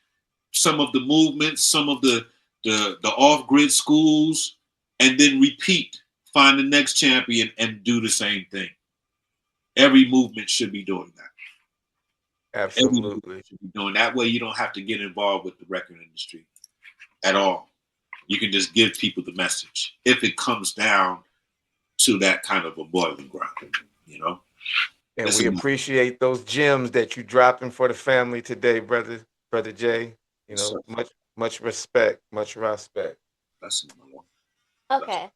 some of the movements, some of the off-grid schools, and then repeat. Find the next champion and do the same thing. Every movement should be doing that. Absolutely. Should be doing that way. You don't have to get involved with the record industry at all. You can just give people the message if it comes down to that kind of a boiling ground, And we appreciate those gems that you dropping for the family today, brother Jay. Much respect, much respect. That's Okay.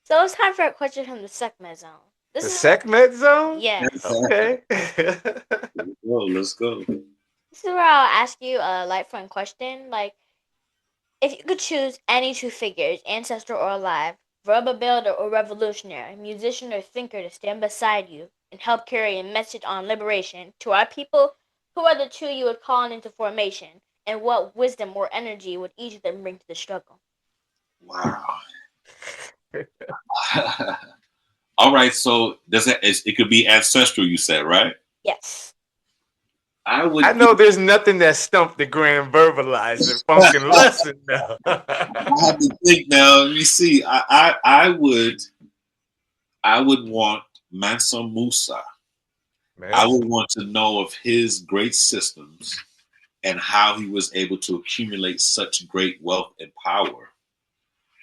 So it's time for a question from the Sekhmet Zone. The Sekhmet Zone? Yes. Okay. Let's go. This is where I'll ask you a light fun question. Like, if you could choose any two figures, ancestor or alive, verbal builder or revolutionary, musician or thinker, to stand beside you and help carry a message on liberation to our people, who are the two you would call into formation, and what wisdom or energy would each of them bring to the struggle? Wow. All right, so it could be ancestral, you said, right? Yes. I know there's nothing that stumped the grand verbalizer Funkin lesson now. I have to think now. Let me see. I would want Mansa Musa. I would want to know of his great systems and how he was able to accumulate such great wealth and power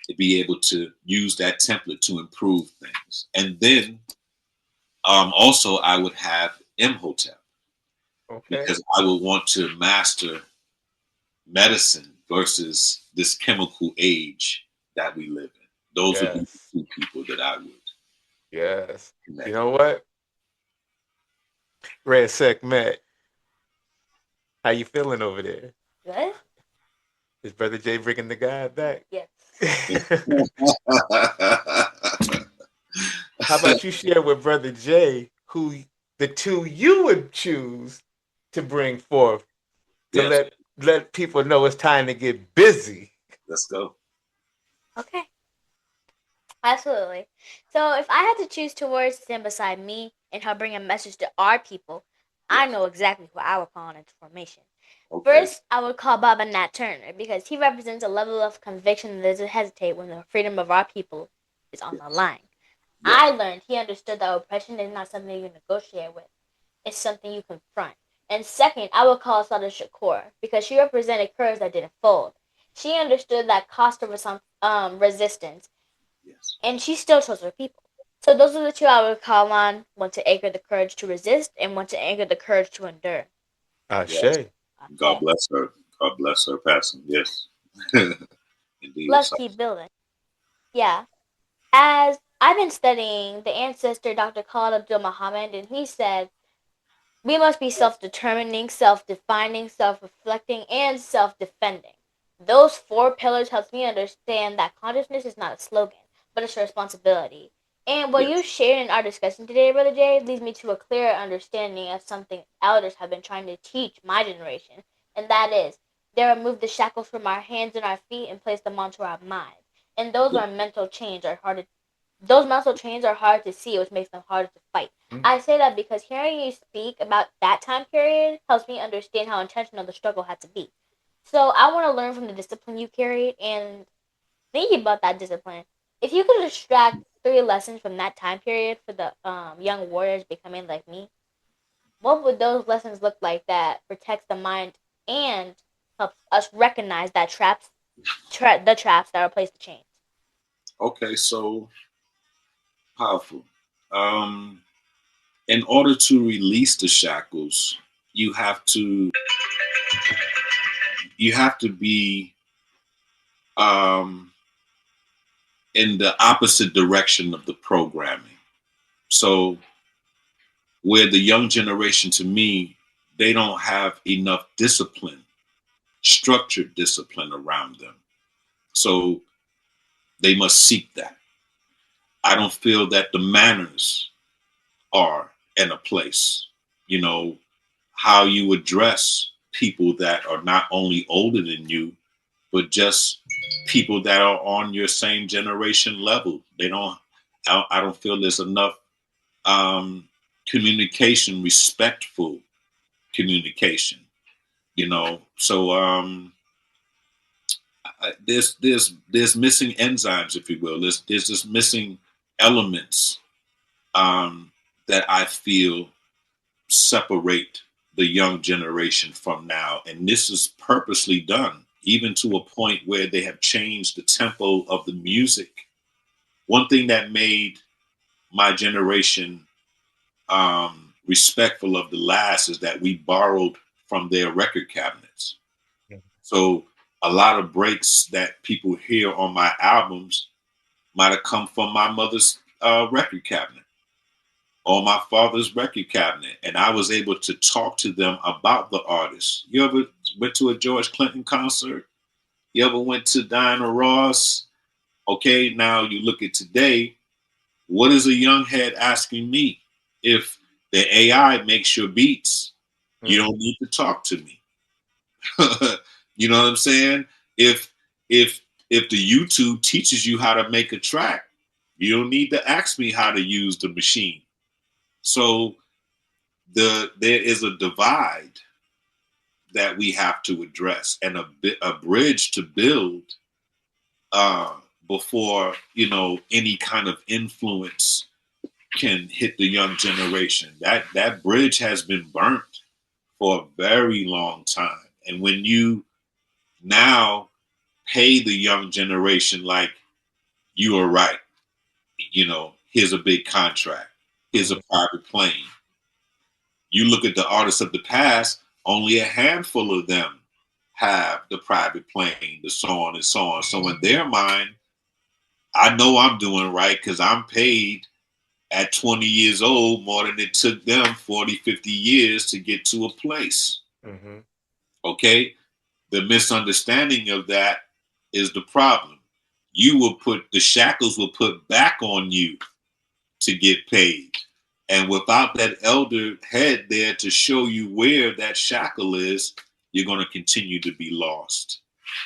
to be able to use that template to improve things. And then also I would have Imhotep. Okay. Because I would want to master medicine versus this chemical age that we live in. Those would be the two people that I would. Yes. Connect. You know what? Reya'Sekhmet, how you feeling over there? Good. Is Brother Jay bringing the guy back? Yes. How about you share with Brother Jay who the two you would choose to bring forth to let people know it's time to get busy? Let's go. Okay. Absolutely. So if I had to choose two words to stand beside me and help bring a message to our people, I know exactly who I would call into formation. Okay. First, I would call Baba Nat Turner because he represents a level of conviction that doesn't hesitate when the freedom of our people is on the line. Yeah. I learned he understood that oppression is not something you negotiate with. It's something you confront. And second, I would call Sada Shakur because she represented courage that didn't fold. She understood that cost of resistance. Yes. And she still chose her people. So those are the two I would call on. One to anchor the courage to resist, and one to anchor the courage to endure. Yes. God bless her. God bless her passing. Yes. Indeed. Let's keep building. Yeah. As I've been studying the ancestor Dr. Khalid Abdul Muhammad, and he said, we must be self-determining, self-defining, self-reflecting, and self-defending. Those 4 pillars helps me understand that consciousness is not a slogan, but it's a responsibility. And what you Yes. shared in our discussion today, Brother Jay, leads me to a clearer understanding of something elders have been trying to teach my generation, and that is they remove the shackles from our hands and our feet and place them onto our minds. And those are mental chains are hard to those mental chains are hard to see, which makes them harder to fight. I say that because hearing you speak about that time period helps me understand how intentional the struggle had to be. So I want to learn from the discipline you carried and thinking about that discipline. If you could extract 3 lessons from that time period for the young warriors becoming like me, what would those lessons look like that protects the mind and helps us recognize that the traps that replace the chains? Okay, so powerful. In order to release the shackles, you have to be in the opposite direction of the programming. So where the young generation, to me, they don't have enough discipline, structured discipline around them. So they must seek that. I don't feel that the manners are in a place, you know, how you address people that are not only older than you, but just people that are on your same generation level. I don't feel there's enough communication, respectful communication, you know. So there's missing enzymes, if you will. There's just missing elements that I feel separate the young generation from now. And this is purposely done, even to a point where they have changed the tempo of the music. One thing that made my generation respectful of the last is that we borrowed from their record cabinets. So a lot of breaks that people hear on my albums might have come from my mother's record cabinet or my father's record cabinet. And I was able to talk to them about the artists. You ever went to a George Clinton concert? You ever went to Diana Ross? Okay, now you look at today, what is a young head asking me? If the AI makes your beats, you don't need to talk to me. You know what I'm saying? If the YouTube teaches you how to make a track, you don't need to ask me how to use the machine. So there is a divide that we have to address and a bridge to build before, you know, any kind of influence can hit the young generation. That bridge has been burnt for a very long time. And when you now pay the young generation like, you are right, you know, here's a big contract, here's a private plane. You look at the artists of the past, only a handful of them have the private plane, the so on and so on. So in their mind, I know I'm doing right because I'm paid at 20 years old more than it took them 40, 50 years to get to a place. Mm-hmm. Okay? The misunderstanding of that is the problem. The shackles will put back on you to get paid. And without that elder head there to show you where that shackle is, you're going to continue to be lost.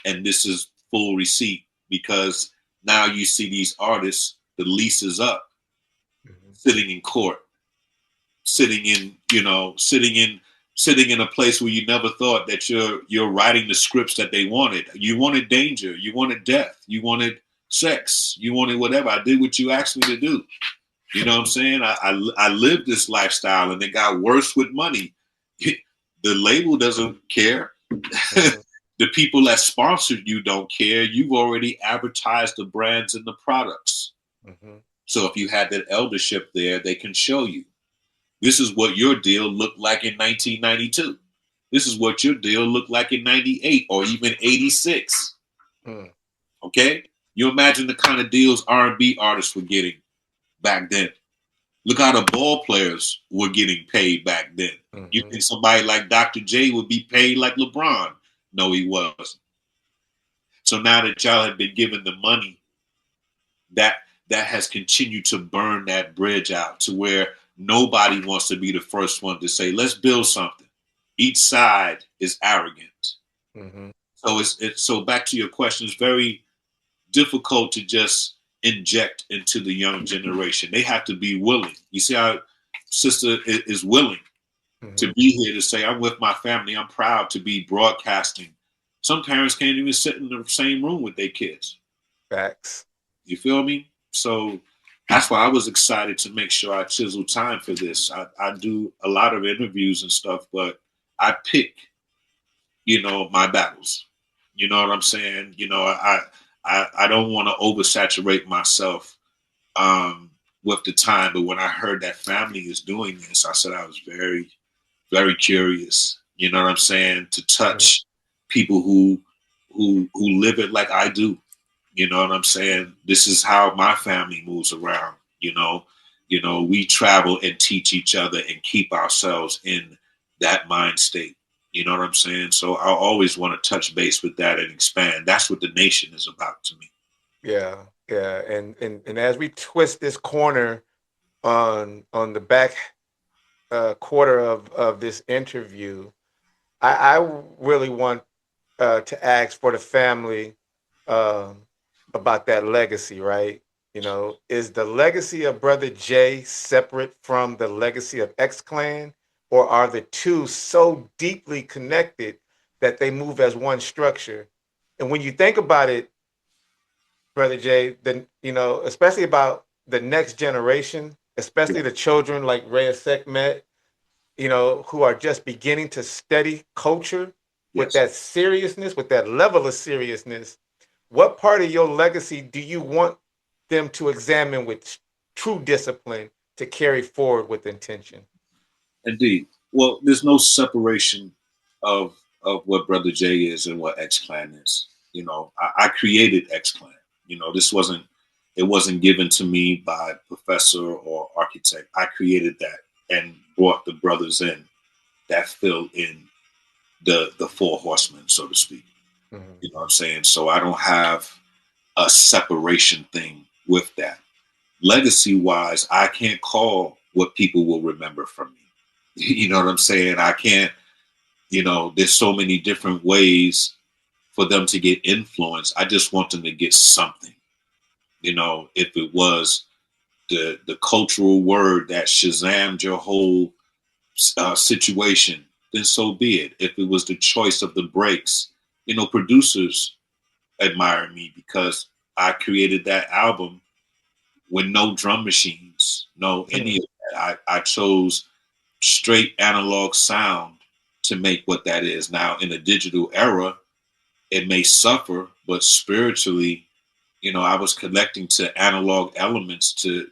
And this is full receipt because now you see these artists, the lease is up, sitting in court, sitting in a place where you never thought that you're writing the scripts that they wanted. You wanted danger, you wanted death, you wanted sex, you wanted whatever. I did what you asked me to do. You know what I'm saying? I lived this lifestyle and it got worse with money. The label doesn't care. The people that sponsored you don't care. You've already advertised the brands and the products. So if you had that eldership there, they can show you. This is what your deal looked like in 1992. This is what your deal looked like in 98 or even 86. Okay? You imagine the kind of deals R&B artists were getting back then. Look how the ball players were getting paid back then. You think somebody like Dr. J would be paid like LeBron? No, he wasn't. So now that y'all have been given the money, that that has continued to burn that bridge out to where nobody wants to be the first one to say, let's build something. Each side is arrogant. Mm-hmm. So so back to your question, it's very difficult to just inject into the young generation. They have to be willing. You see how sister is willing to be here to say, I'm with my family. I'm proud to be broadcasting. Some parents can't even sit in the same room with their kids. Facts. You feel me? So that's why I was excited to make sure I chisel time for this. I do a lot of interviews and stuff, but I pick, my battles. You know what I'm saying? I don't want to oversaturate myself with the time, but when I heard that family is doing this, I said I was very, very curious. You know what I'm saying? To touch people who live it like I do. You know what I'm saying? This is how my family moves around. We travel and teach each other and keep ourselves in that mind state. You know what I'm saying? So I always want to touch base with that and expand. That's what the nation is about to me. Yeah. And as we twist this corner on the back quarter of this interview, I really want to ask for the family about that legacy, right? Is the legacy of Brother J separate from the legacy of X Clan, or are the two so deeply connected that they move as one structure? And when you think about it, Brother J, then especially about the next generation, especially the children like Reya'Sekhmet, who are just beginning to study culture with that seriousness, with that level of seriousness. What part of your legacy do you want them to examine with true discipline to carry forward with intention? Indeed. Well, there's no separation of what Brother J is and what X Clan is. I created X Clan. It wasn't given to me by professor or architect. I created that and brought the brothers in that fill in the four horsemen, so to speak. Mm-hmm. You know what I'm saying? So I don't have a separation thing with that. Legacy wise, I can't call what people will remember from me. You know what I'm saying? I can't, there's so many different ways for them to get influence. I just want them to get something. If it was the cultural word that Shazammed your whole situation, then so be it. If it was the choice of the breaks, producers admire me because I created that album with no drum machines, no any of that. I chose straight analog sound to make what that is. Now in the digital era, it may suffer, but spiritually, I was connecting to analog elements to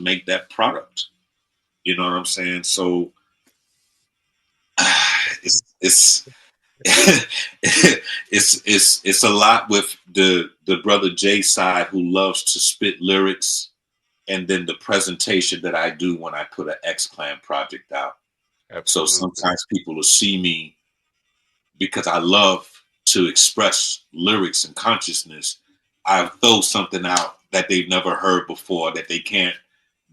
make that product. You know what I'm saying? So it's it's a lot with the Brother J side, who loves to spit lyrics, and then the presentation that I do when I put an X Clan project out. Absolutely. So sometimes people will see me because I love to express lyrics and consciousness. I throw something out that they've never heard before, that they can't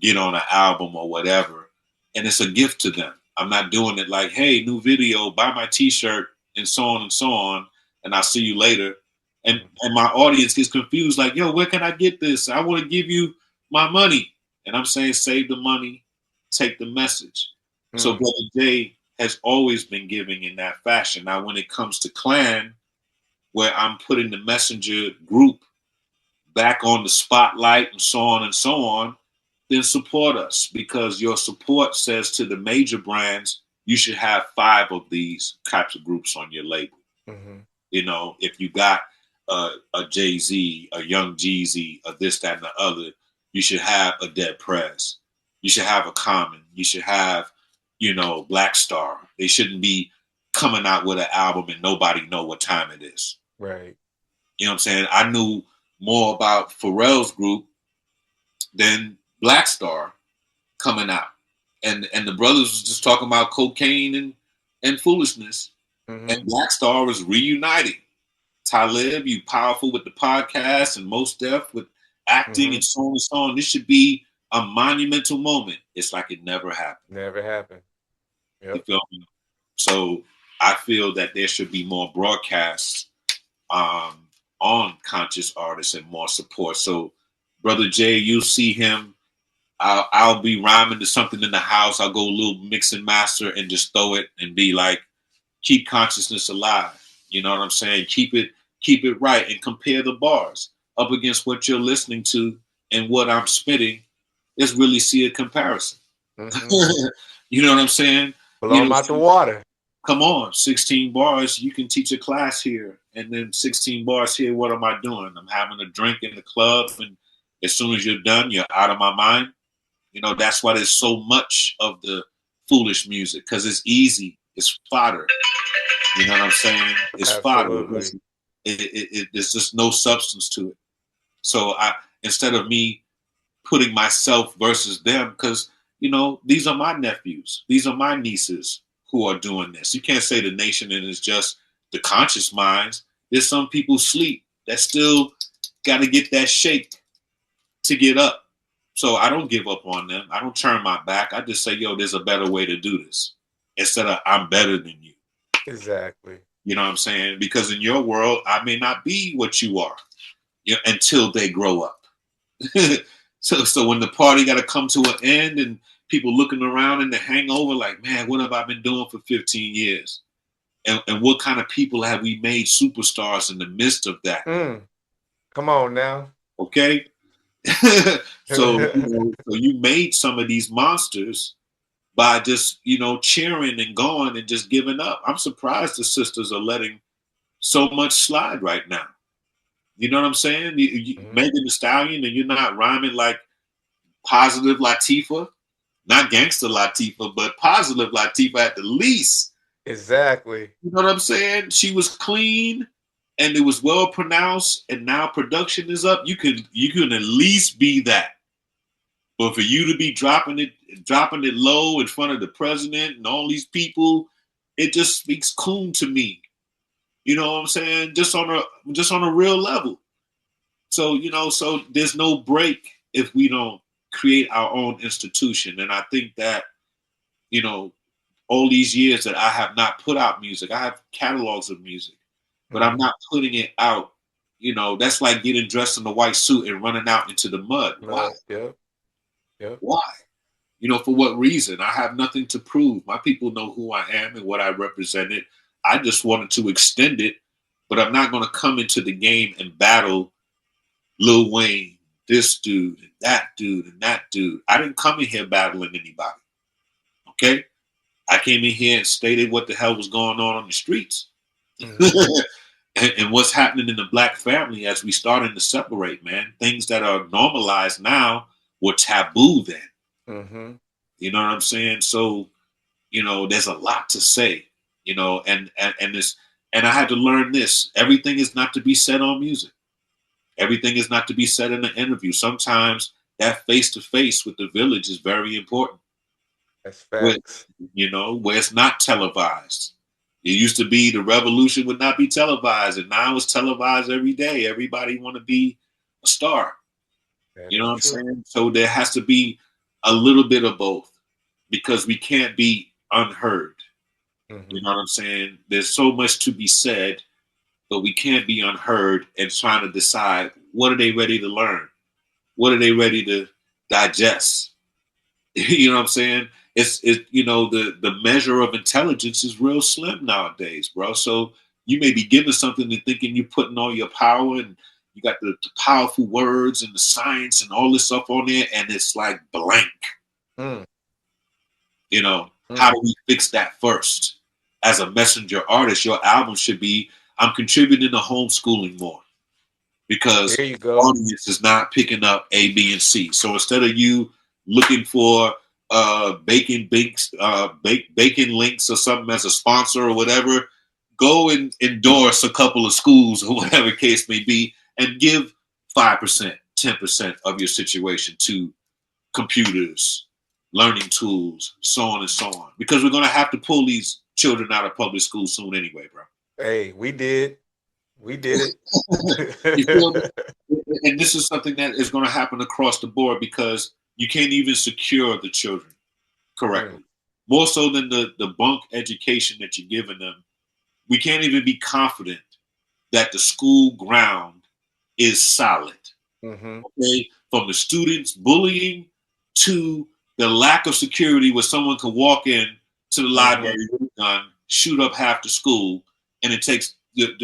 get on an album or whatever. And it's a gift to them. I'm not doing it like, hey, new video, buy my t-shirt, and so on, and I'll see you later. And my audience gets confused, like, yo, where can I get this? I want to give you my money. And I'm saying, save the money, take the message. So Brother J has always been giving in that fashion. Now, when it comes to Clan, where I'm putting the messenger group back on the spotlight and so on, then support us, because your support says to the major brands, you should have 5 of these types of groups on your label. Mm-hmm. If you got a Jay-Z, a Young Jeezy, a this, that, and the other, you should have a Dead Prez. You should have a Common. You should have, Black Star. They shouldn't be coming out with an album and nobody know what time it is. Right. You know what I'm saying? I knew more about Pharrell's group than Black Star coming out. And the brothers was just talking about cocaine and foolishness. Mm-hmm. And Black Star was reuniting. Talib, you powerful with the podcast, and Mos Def with acting and so on and so on. This should be a monumental moment. It's like it never happened. Never happened. Yep. You feel me? So I feel that there should be more broadcasts on conscious artists and more support. So Brother Jay, you see him, I'll be rhyming to something in the house. I'll go a little mix and master and just throw it and be like, keep consciousness alive. You know what I'm saying? Keep it right and compare the bars up against what you're listening to and what I'm spitting. Let's really see a comparison. You know what I'm saying? Blow them out the water. Come on, 16 bars, you can teach a class here. And then 16 bars here, what am I doing? I'm having a drink in the club, and as soon as you're done, you're out of my mind. You know, that's why there's so much of the foolish music, because it's easy. It's fodder. You know what I'm saying? It's fodder. There's just no substance to it. So instead of me putting myself versus them, because, you know, these are my nephews. These are my nieces who are doing this. You can't say the nation and it's just the conscious minds. There's some people sleep that still got to get that shake to get up. So I don't give up on them. I don't turn my back. I just say, yo, there's a better way to do this instead of I'm better than you. Exactly. You know what I'm saying? Because in your world, I may not be what you are, you know, until they grow up. So when the party got to come to an end and people looking around in the hangover like, man, what have I been doing for 15 years? And what kind of people have we made superstars in the midst of that? Come on now. Okay. So you made some of these monsters by just, you know, cheering and going and just giving up. I'm surprised the sisters are letting so much slide right now. You know what I'm saying? Megan Thee Stallion, and you're not rhyming like Positive Latifah, not Gangster Latifah, but Positive Latifah at the least. Exactly. You know what I'm saying? She was clean and it was well pronounced, and now production is up. You can at least be that. But for you to be dropping it low in front of the president and all these people, it just speaks coon to me. You know what I'm saying? Just on a real level. So, you know, so there's no break if we don't create our own institution. And I think that, you know, all these years that I have not put out music, I have catalogs of music, but I'm not putting it out. You know, that's like getting dressed in a white suit and running out into the mud. Why? Yeah. Why? You know, for what reason? I have nothing to prove. My people know who I am and what I represented. I just wanted to extend it, but I'm not going to come into the game and battle Lil Wayne, this dude, and that dude, and that dude. I didn't come in here battling anybody. Okay? I came in here and stated what the hell was going on the streets. And what's happening in the Black family as we starting to separate, man. Things that are normalized now were taboo then. You know what I'm saying? So, you know, there's a lot to say, you know, and I had to learn this. Everything is not to be said on music. Everything is not to be said in an interview. Sometimes that face-to-face with the village is very important. That's facts. Where it's not televised. It used to be the revolution would not be televised, and now it's televised every day. Everybody want to be a star. You know what I'm saying? So there has to be a little bit of both, because we can't be unheard. You know what I'm saying? There's so much to be said, but we can't be unheard and trying to decide what are they ready to learn? What are they ready to digest? You know what I'm saying? It's the measure of intelligence is real slim nowadays, bro. So you may be given something and thinking you're putting all your power and you got the powerful words and the science and all this stuff on there, and it's like blank. You know, how do we fix that first? As a messenger artist, your album should be, I'm contributing to homeschooling more, because there you the go. audience is not picking up A, B, and C. So instead of you looking for bacon links or something as a sponsor or whatever, go and endorse a couple of schools or whatever case may be, and give 5%, 10% of your situation to computers, learning tools, so on and so on. Because we're going to have to pull these children out of public school soon anyway, bro. Hey, we did it. You feel me? And this is something that is going to happen across the board because you can't even secure the children correctly. More so than the bunk education that you're giving them. We can't even be confident that the school ground is solid. Okay, from the students bullying to the lack of security where someone can walk in to the library with a gun, shoot up half the school, and it takes the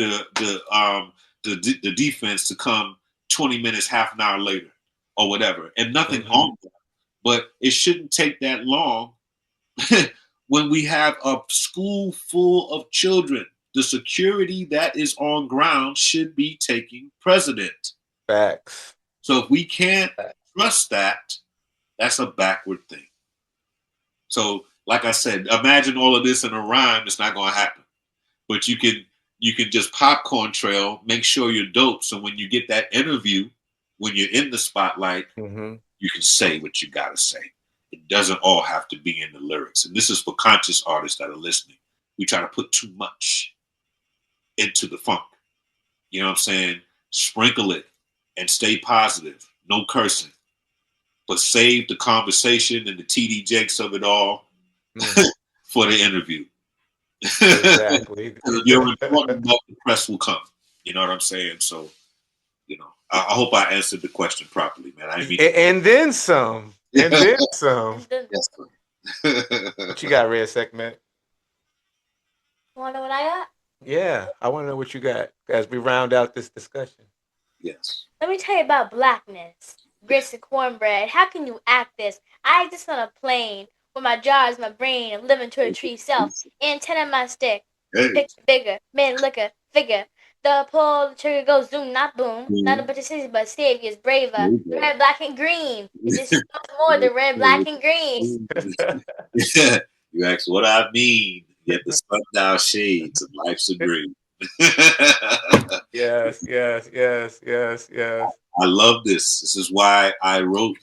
defense to come 20 minutes, half an hour later, or whatever, and nothing on that. But it shouldn't take that long when we have a school full of children. The security that is on ground should be taking precedent. Facts. So if we can't trust that, that's a backward thing. So, like I said, imagine all of this in a rhyme. It's not going to happen. But you can just popcorn trail, make sure you're dope. So when you get that interview, when you're in the spotlight, you can say what you got to say. It doesn't all have to be in the lyrics. And this is for conscious artists that are listening. We try to put too much into the funk. You know what I'm saying? Sprinkle it and stay positive. No cursing. But save the conversation and the TD Jakes of it all for the interview. Exactly. You're important enough, the press will come. You know what I'm saying? So, you know, I hope I answered the question properly, man. I mean, and then some. And then some. Yes, What you got, Reya'Sekhmet? Want to know what I got? Yeah, I want to know what you got as we round out this discussion. Yes. Let me tell you about blackness. Grits and cornbread. How can you act this? I exist on a plane where my jaw is my brain. I'm living to a tree self. Antenna my stick. Picture bigger. Man, liquor. Figure. The pull, the trigger goes zoom, not boom. Not a bunch of cities, but saviors, braver. Red, black, and green. It's just more than red, black, and green. You ask what I mean, yet the sundown shades of life's a dream. Yes. I love this. This is why I wrote,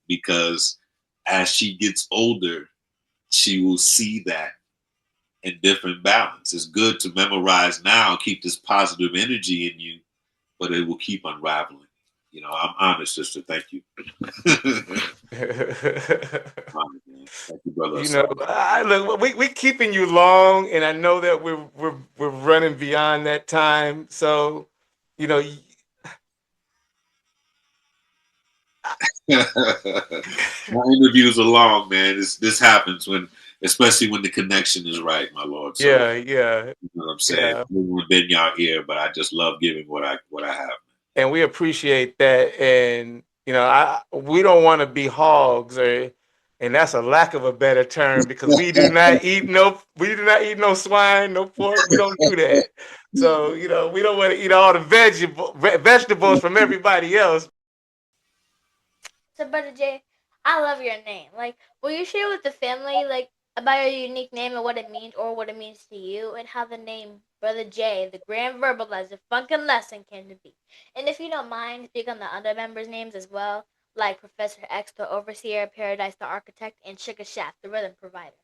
because as she gets older, she will see that in different balance. It's good to memorize now, keep this positive energy in you, but it will keep unraveling. You know, I'm honored, sister. Thank you. Thank you, brother. You know, look, we keeping you long, and I know that we're running beyond that time. So, you know, my interviews are long, man. This happens especially when the connection is right, my lord. So, yeah. You know what I'm saying? I don't want to bend y'all ear, but I just love giving what I have. And we appreciate that. And you know, we don't want to be hogs, and that's a lack of a better term, because we do not eat no swine, no pork. We don't do that. So you know, we don't want to eat all the vegetables from everybody else. So, Brother Jay, I love your name. Like, will you share with the family, like, about your unique name and what it means, or what it means to you, and how the name Brother Jay, the Grand Verbalizer, Funkin Lesson came to be? And if you don't mind, speak on the other members' names as well, like Professor X, the Overseer, Paradise, the Architect, and Sugar Shaft, the Rhythm Provider.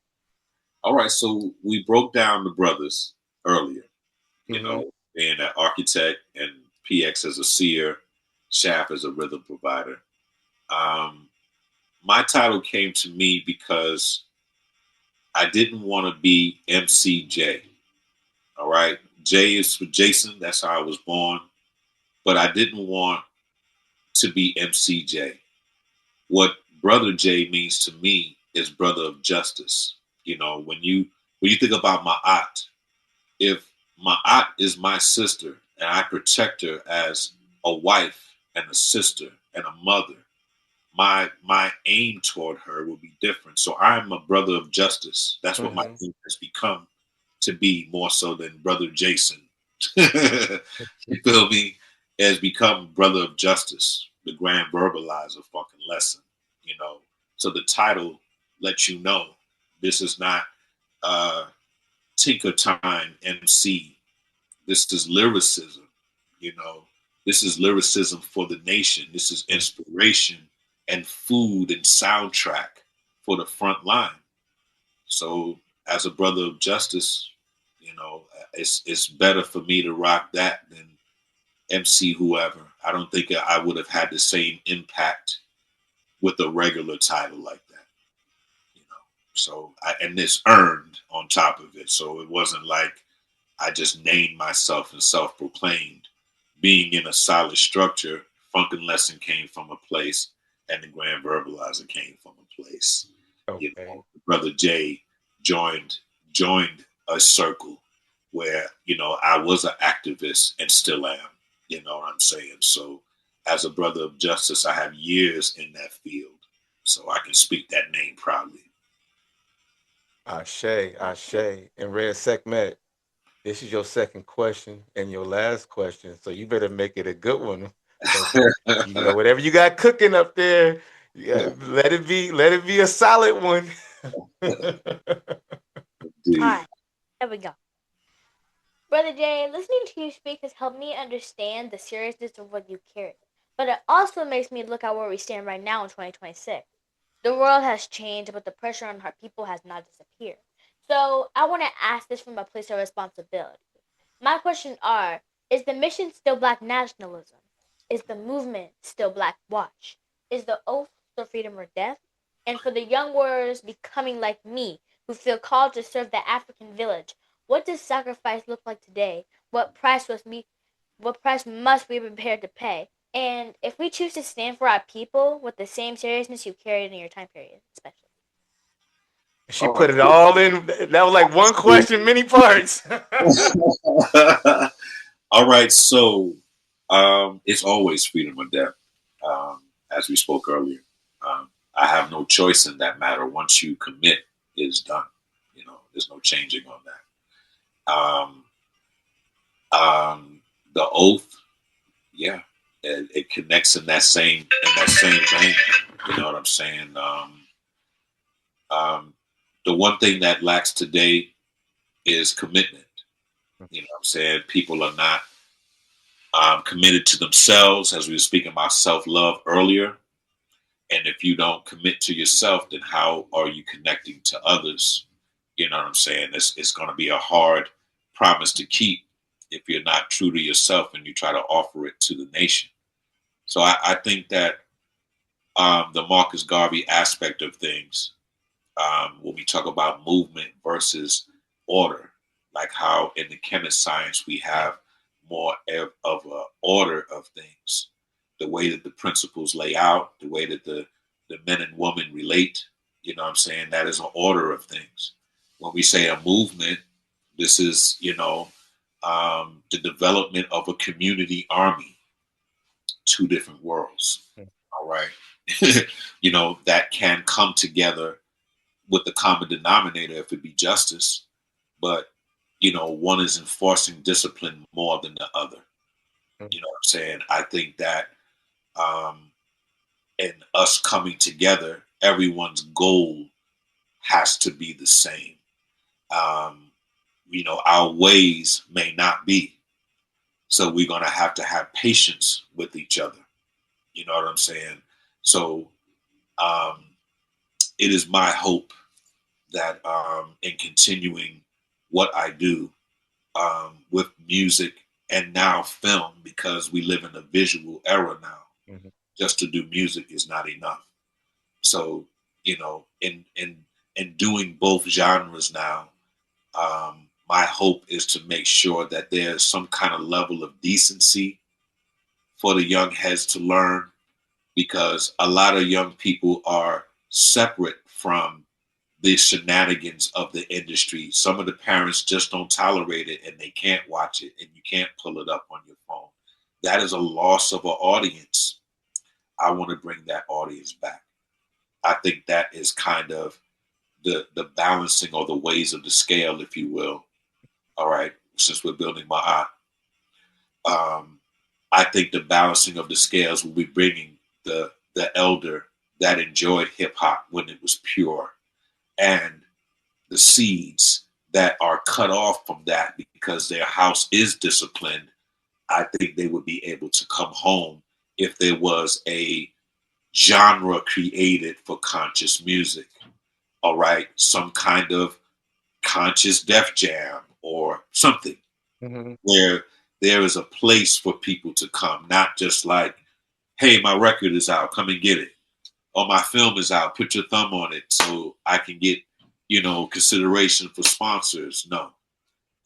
All right, so we broke down the brothers earlier. You know, being an architect and PX as a seer, Shaft as a rhythm provider. My title came to me because I didn't want to be MCJ. All right. J is for Jason. That's how I was born. But I didn't want to be MCJ. What Brother J means to me is brother of justice. You know, when you think about my aunt, if my aunt is my sister and I protect her as a wife and a sister and a mother, my aim toward her will be different. So I'm a brother of justice. That's what my name has become to be, more so than Brother Jason. You feel me? Has become brother of justice, the Grand Verbalizer, Funkin Lesson. You know, so the title lets you know this is not Tinker Time MC. This is lyricism. You know, this is lyricism for the nation. This is inspiration and food and soundtrack for the front line. So as a brother of justice, you know, it's better for me to rock that than MC whoever. I don't think I would have had the same impact with a regular title like that, you know. So and it's earned on top of it. So it wasn't like I just named myself and self-proclaimed. Being in a solid structure, Funkin' Lesson came from a place, and the Grand Verbalizer came from a place. You Okay. know, Brother Jay joined a circle where, you know, I was an activist and still am. You know what I'm saying? So as a brother of justice, I have years in that field, so I can speak that name proudly. Ashe, Ashe. And Reya'Sekhmet, this is your second question and your last question, so you better make it a good one. 'Cause, you know, whatever you got cooking up there, let it be a solid one. Dude. All right, there we go. Brother Jay, listening to you speak has helped me understand the seriousness of what you carry, but it also makes me look at where we stand right now in 2026. The world has changed, but the pressure on our people has not disappeared. So I want to ask this from a place of responsibility. My questions are, is the mission still Black nationalism? Is the movement still Black Watch? Is the oath still freedom or death? And for the young warriors becoming like me, who feel called to serve the African village, what does sacrifice look like today? What price must we be prepared to pay? And if we choose to stand for our people with the same seriousness you carried in your time period, especially. She put it all in. That was like one question, many parts. All right, so it's always freedom or death, as we spoke earlier. I have no choice in that matter. Once you commit, it's done. You know, there's no changing on that. The oath, yeah, it connects in that same vein. You know what I'm saying? The one thing that lacks today is commitment. You know what I'm saying? People are not committed to themselves, as we were speaking about self-love earlier. And if you don't commit to yourself, then how are you connecting to others? You know what I'm saying? It's going to be a hard promise to keep if you're not true to yourself and you try to offer it to the nation. So I think that the Marcus Garvey aspect of things, when we talk about movement versus order, like how in the Kemetic science we have more of an order of things, the way that the principles lay out, the way that the men and women relate, you know what I'm saying? That is an order of things. When we say a movement, this is, you know, the development of a community army, two different worlds. All right. You know, that can come together with the common denominator if it be justice, but you know, one is enforcing discipline more than the other. You know what I'm saying? I think that in us coming together, everyone's goal has to be the same. You know, our ways may not be. So we're going to have patience with each other. You know what I'm saying? So it is my hope that in continuing what I do with music and now film, because we live in a visual era now, just to do music is not enough. So, you know, in doing both genres now, my hope is to make sure that there's some kind of level of decency for the young heads to learn, because a lot of young people are separate from the shenanigans of the industry. Some of the parents just don't tolerate it and they can't watch it and you can't pull it up on your phone. That is a loss of an audience. I want to bring that audience back. I think that is kind of the balancing or the ways of the scale, if you will. All right, since we're building my I think the balancing of the scales will be bringing the elder that enjoyed hip hop when it was pure, and the seeds that are cut off from that because their house is disciplined. I think they would be able to come home if there was a genre created for conscious music. All right, some kind of conscious Def Jam or something where there is a place for people to come, not just like, hey, my record is out, come and get it. Or my film is out, put your thumb on it so I can get, consideration for sponsors. No,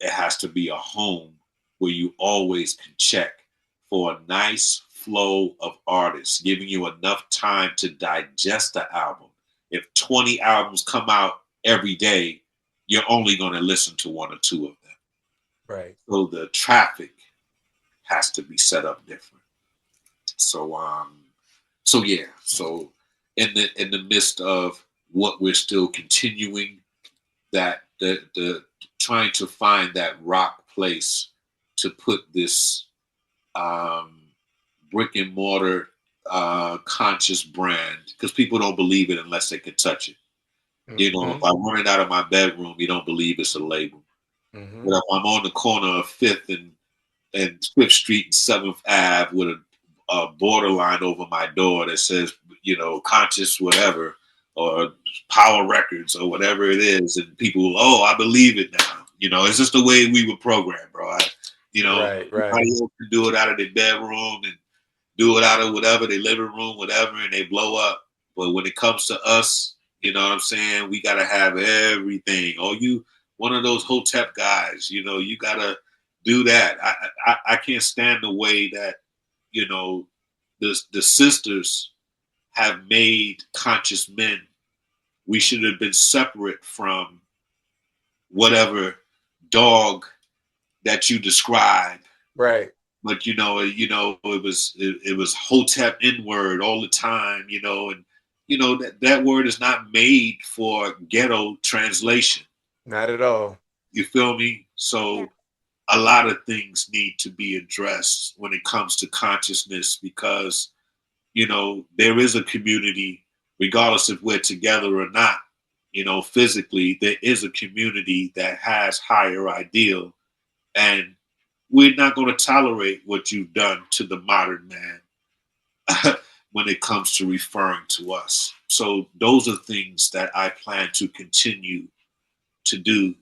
it has to be a home where you always can check for a nice flow of artists, giving you enough time to digest the album. If 20 albums come out every day, you're only going to listen to one or two of them. Right. So the traffic has to be set up different. So in the midst of what we're still continuing, that the trying to find that rock place to put this brick and mortar conscious brand, because people don't believe it unless they can touch it. If I run it out of my bedroom, you don't believe it's a label. But if I'm on the corner of 5th and 5th Street and 7th Ave with a borderline over my door that says, conscious whatever, or Power Records or whatever it is, and people, I believe it now. It's just the way we were programmed, bro. Right. Everybody else can do it out of their bedroom and do it out of whatever, their living room, whatever, and they blow up. But when it comes to us, you know what I'm saying? We got to have everything. You one of those Hotep guys, you got to do that. I can't stand the way that, the sisters have made conscious men. We should have been separate from whatever dog that you describe. Right. But it was Hotep N-word all the time, and that word is not made for ghetto translation. Not at all. You feel me? So a lot of things need to be addressed when it comes to consciousness, because there is a community, regardless if we're together or not, physically, there is a community that has higher ideal, and we're not going to tolerate what you've done to the modern man when it comes to referring to us. So those are things that I plan to continue to do,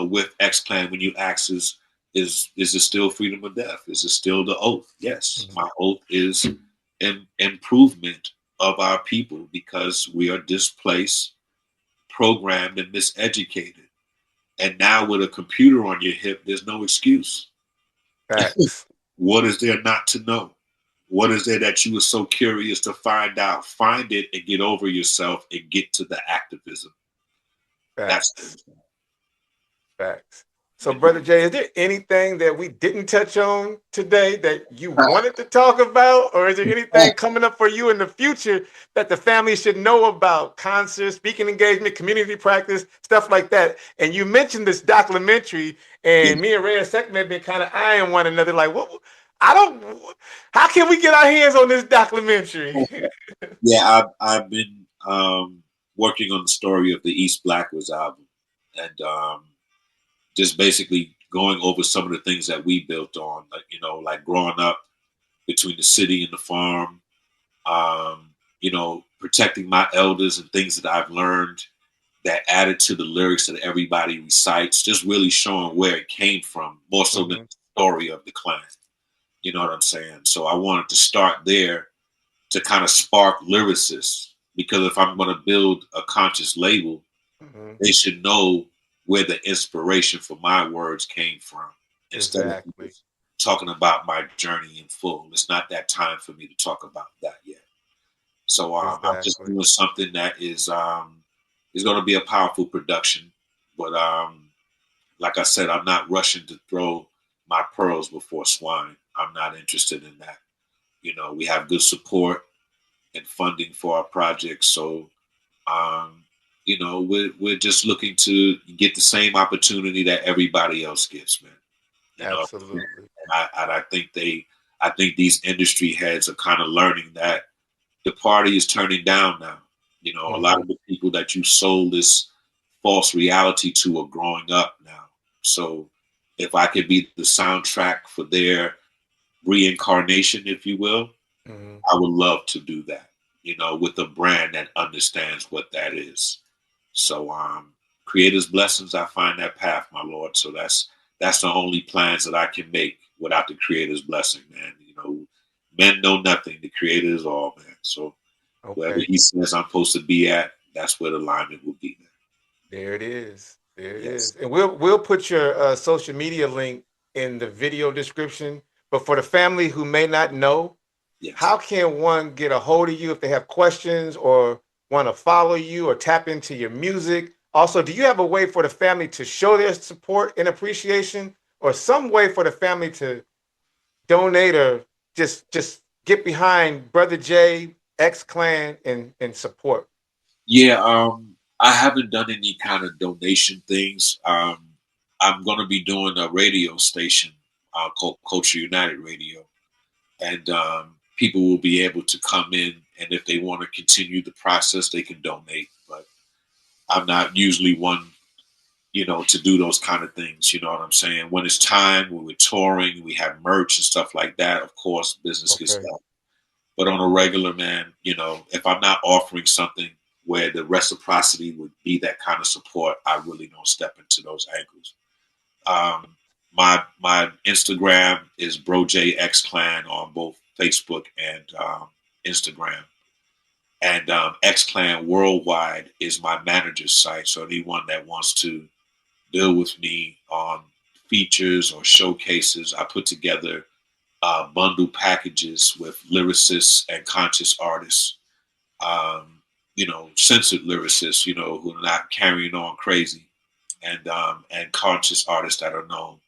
with X-Plan. When you ask is it still freedom or death? Is it still the oath? Yes, my oath is an improvement of our people, because we are displaced, programmed, and miseducated. And now with a computer on your hip, there's no excuse. Facts. What is there not to know? What is there that you were so curious to find out? Find it and get over yourself and get to the activism. Facts. Facts. So, Brother Jay, is there anything that we didn't touch on today that you wanted to talk about? Or is there anything coming up for you in the future that the family should know about? Concerts, speaking engagement, community practice, stuff like that. And you mentioned this documentary, and me and Reya'Sekhmet have been kind of eyeing one another like, how can we get our hands on this documentary? Yeah, I've been working on the story of the East Blackwatch album, and just basically going over some of the things that we built on, like growing up between the city and the farm, protecting my elders and things that I've learned that added to the lyrics that everybody recites, just really showing where it came from, more so than the story of the clan. You know what I'm saying? So I wanted to start there to kind of spark lyricists, because if I'm going to build a conscious label, they should know where the inspiration for my words came from, instead of talking about my journey in full. It's not that time for me to talk about that yet. So I'm just doing something that is going to be a powerful production. But like I said, I'm not rushing to throw my pearls before swine. I'm not interested in that. We have good support and funding for our projects. So we're just looking to get the same opportunity that everybody else gets, man. Absolutely. And I think these industry heads are kind of learning that the party is turning down now. A lot of the people that you sold this false reality to are growing up now. So if I could be the soundtrack for their reincarnation, if you will, I would love to do that, with a brand that understands what that is. So creators' blessings, I find that path, my Lord. So that's the only plans that I can make without without the Creator's blessing, man. You know, men know nothing. The Creator is all, man. So wherever He says I'm supposed to be at, that's where the alignment will be, man. There it is. There it Yes. is. And we'll put your social media link in the video description. But for the family who may not know, Yes. how can one get a hold of you if they have questions or want to follow you or tap into your music? Also, do you have a way for the family to show their support and appreciation, or some way for the family to donate or just get behind Brother J, X Clan, and support? Yeah, I haven't done any kind of donation things. I'm going to be doing a radio station called Culture United Radio, and people will be able to come in, and if they want to continue the process, they can donate. But I'm not usually one, you know, to do those kind of things. You know what I'm saying? When it's time, when we're touring, we have merch and stuff like that. Of course, business gets done. But on a regular, man, you know, if I'm not offering something where the reciprocity would be that kind of support, I really don't step into those angles. My Instagram is BroJXClan on both Facebook and Instagram. And XClan Worldwide is my manager's site. So anyone that wants to deal with me on features or showcases, I put together bundle packages with lyricists and conscious artists, you know, censored lyricists, you know, who are not carrying on crazy, and conscious artists that are known.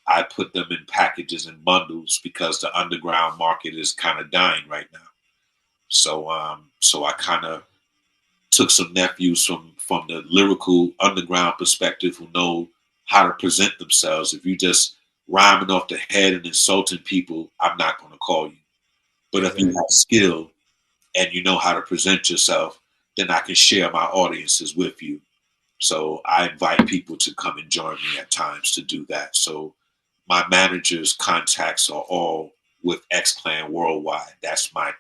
I put them in packages and bundles because the underground market is kind of dying right now. So I kind of took some nephews from the lyrical underground perspective who know how to present themselves. If you just rhyming off the head and insulting people, I'm not going to call you. But if you have skill and you know how to present yourself, then I can share my audiences with you. So I invite people to come and join me at times to do that. So my manager's contacts are all with XClan Worldwide. That's my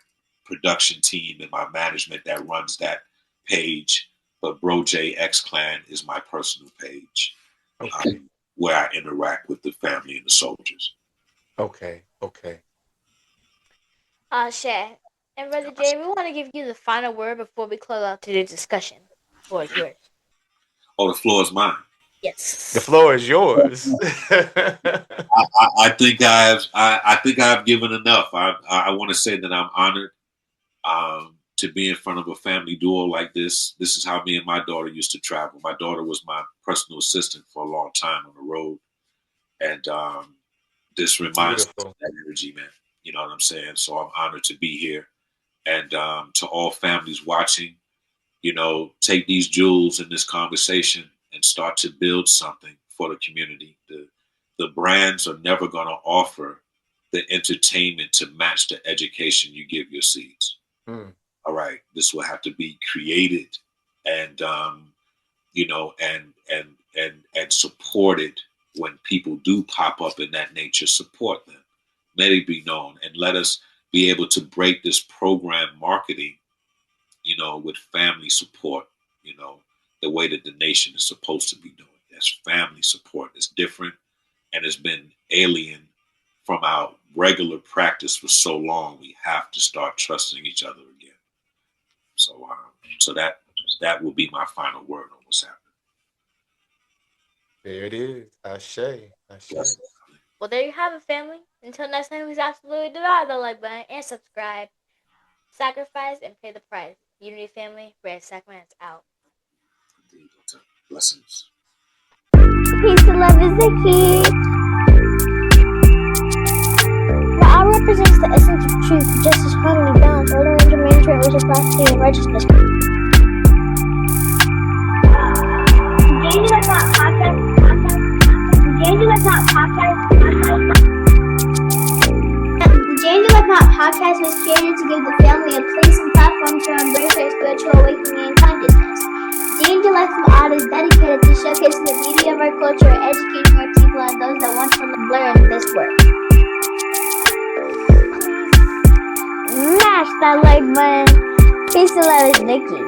production team and my management that runs that page. But BroJ XClan is my personal page, where I interact with the family and the soldiers. Okay. Shay. And Brother Jay, we want to give you the final word before we close out today's discussion. The floor is yours. Oh, the floor is mine. Yes. The floor is yours. I think I've given enough. I want to say that I'm honored to be in front of a family duo like this. This is how me and my daughter used to travel. My daughter was my personal assistant for a long time on the road, and this reminds me of that energy, man. You know what I'm saying? So I'm honored to be here, and to all families watching, you know, take these jewels in this conversation and start to build something for the community. The brands are never going to offer the entertainment to match the education you give your seeds. All right, this will have to be created and you know, and supported when people do pop up in that nature. Support them, let it be known, and let us be able to break this program marketing, you know, with family support, you know, the way that the nation is supposed to be doing. That's family support. It's different, and it's been alien from our regular practice for so long. We have to start trusting each other again. So that will be my final word on what's happening. There it is. Ashe. Yes. Well, there you have it, family. Until next time, please absolutely divide the like button and subscribe. Sacrifice and pay the price. Unity family, Reya'Sekhmet is out. Blessings. Peace and love is the key. Ra represents the essence of truth, justice, harmony, balance, order, and management, reciprocity, and righteousness. J&J-Life podcast. The J&J-Life podcast was created to give the family a place and platform to embrace their spiritual awakening and consciousness. J&J-Life is dedicated to showcasing the beauty of our culture, educating our people and those that want to learn this work. Smash that like button. Peace and love is Nikki.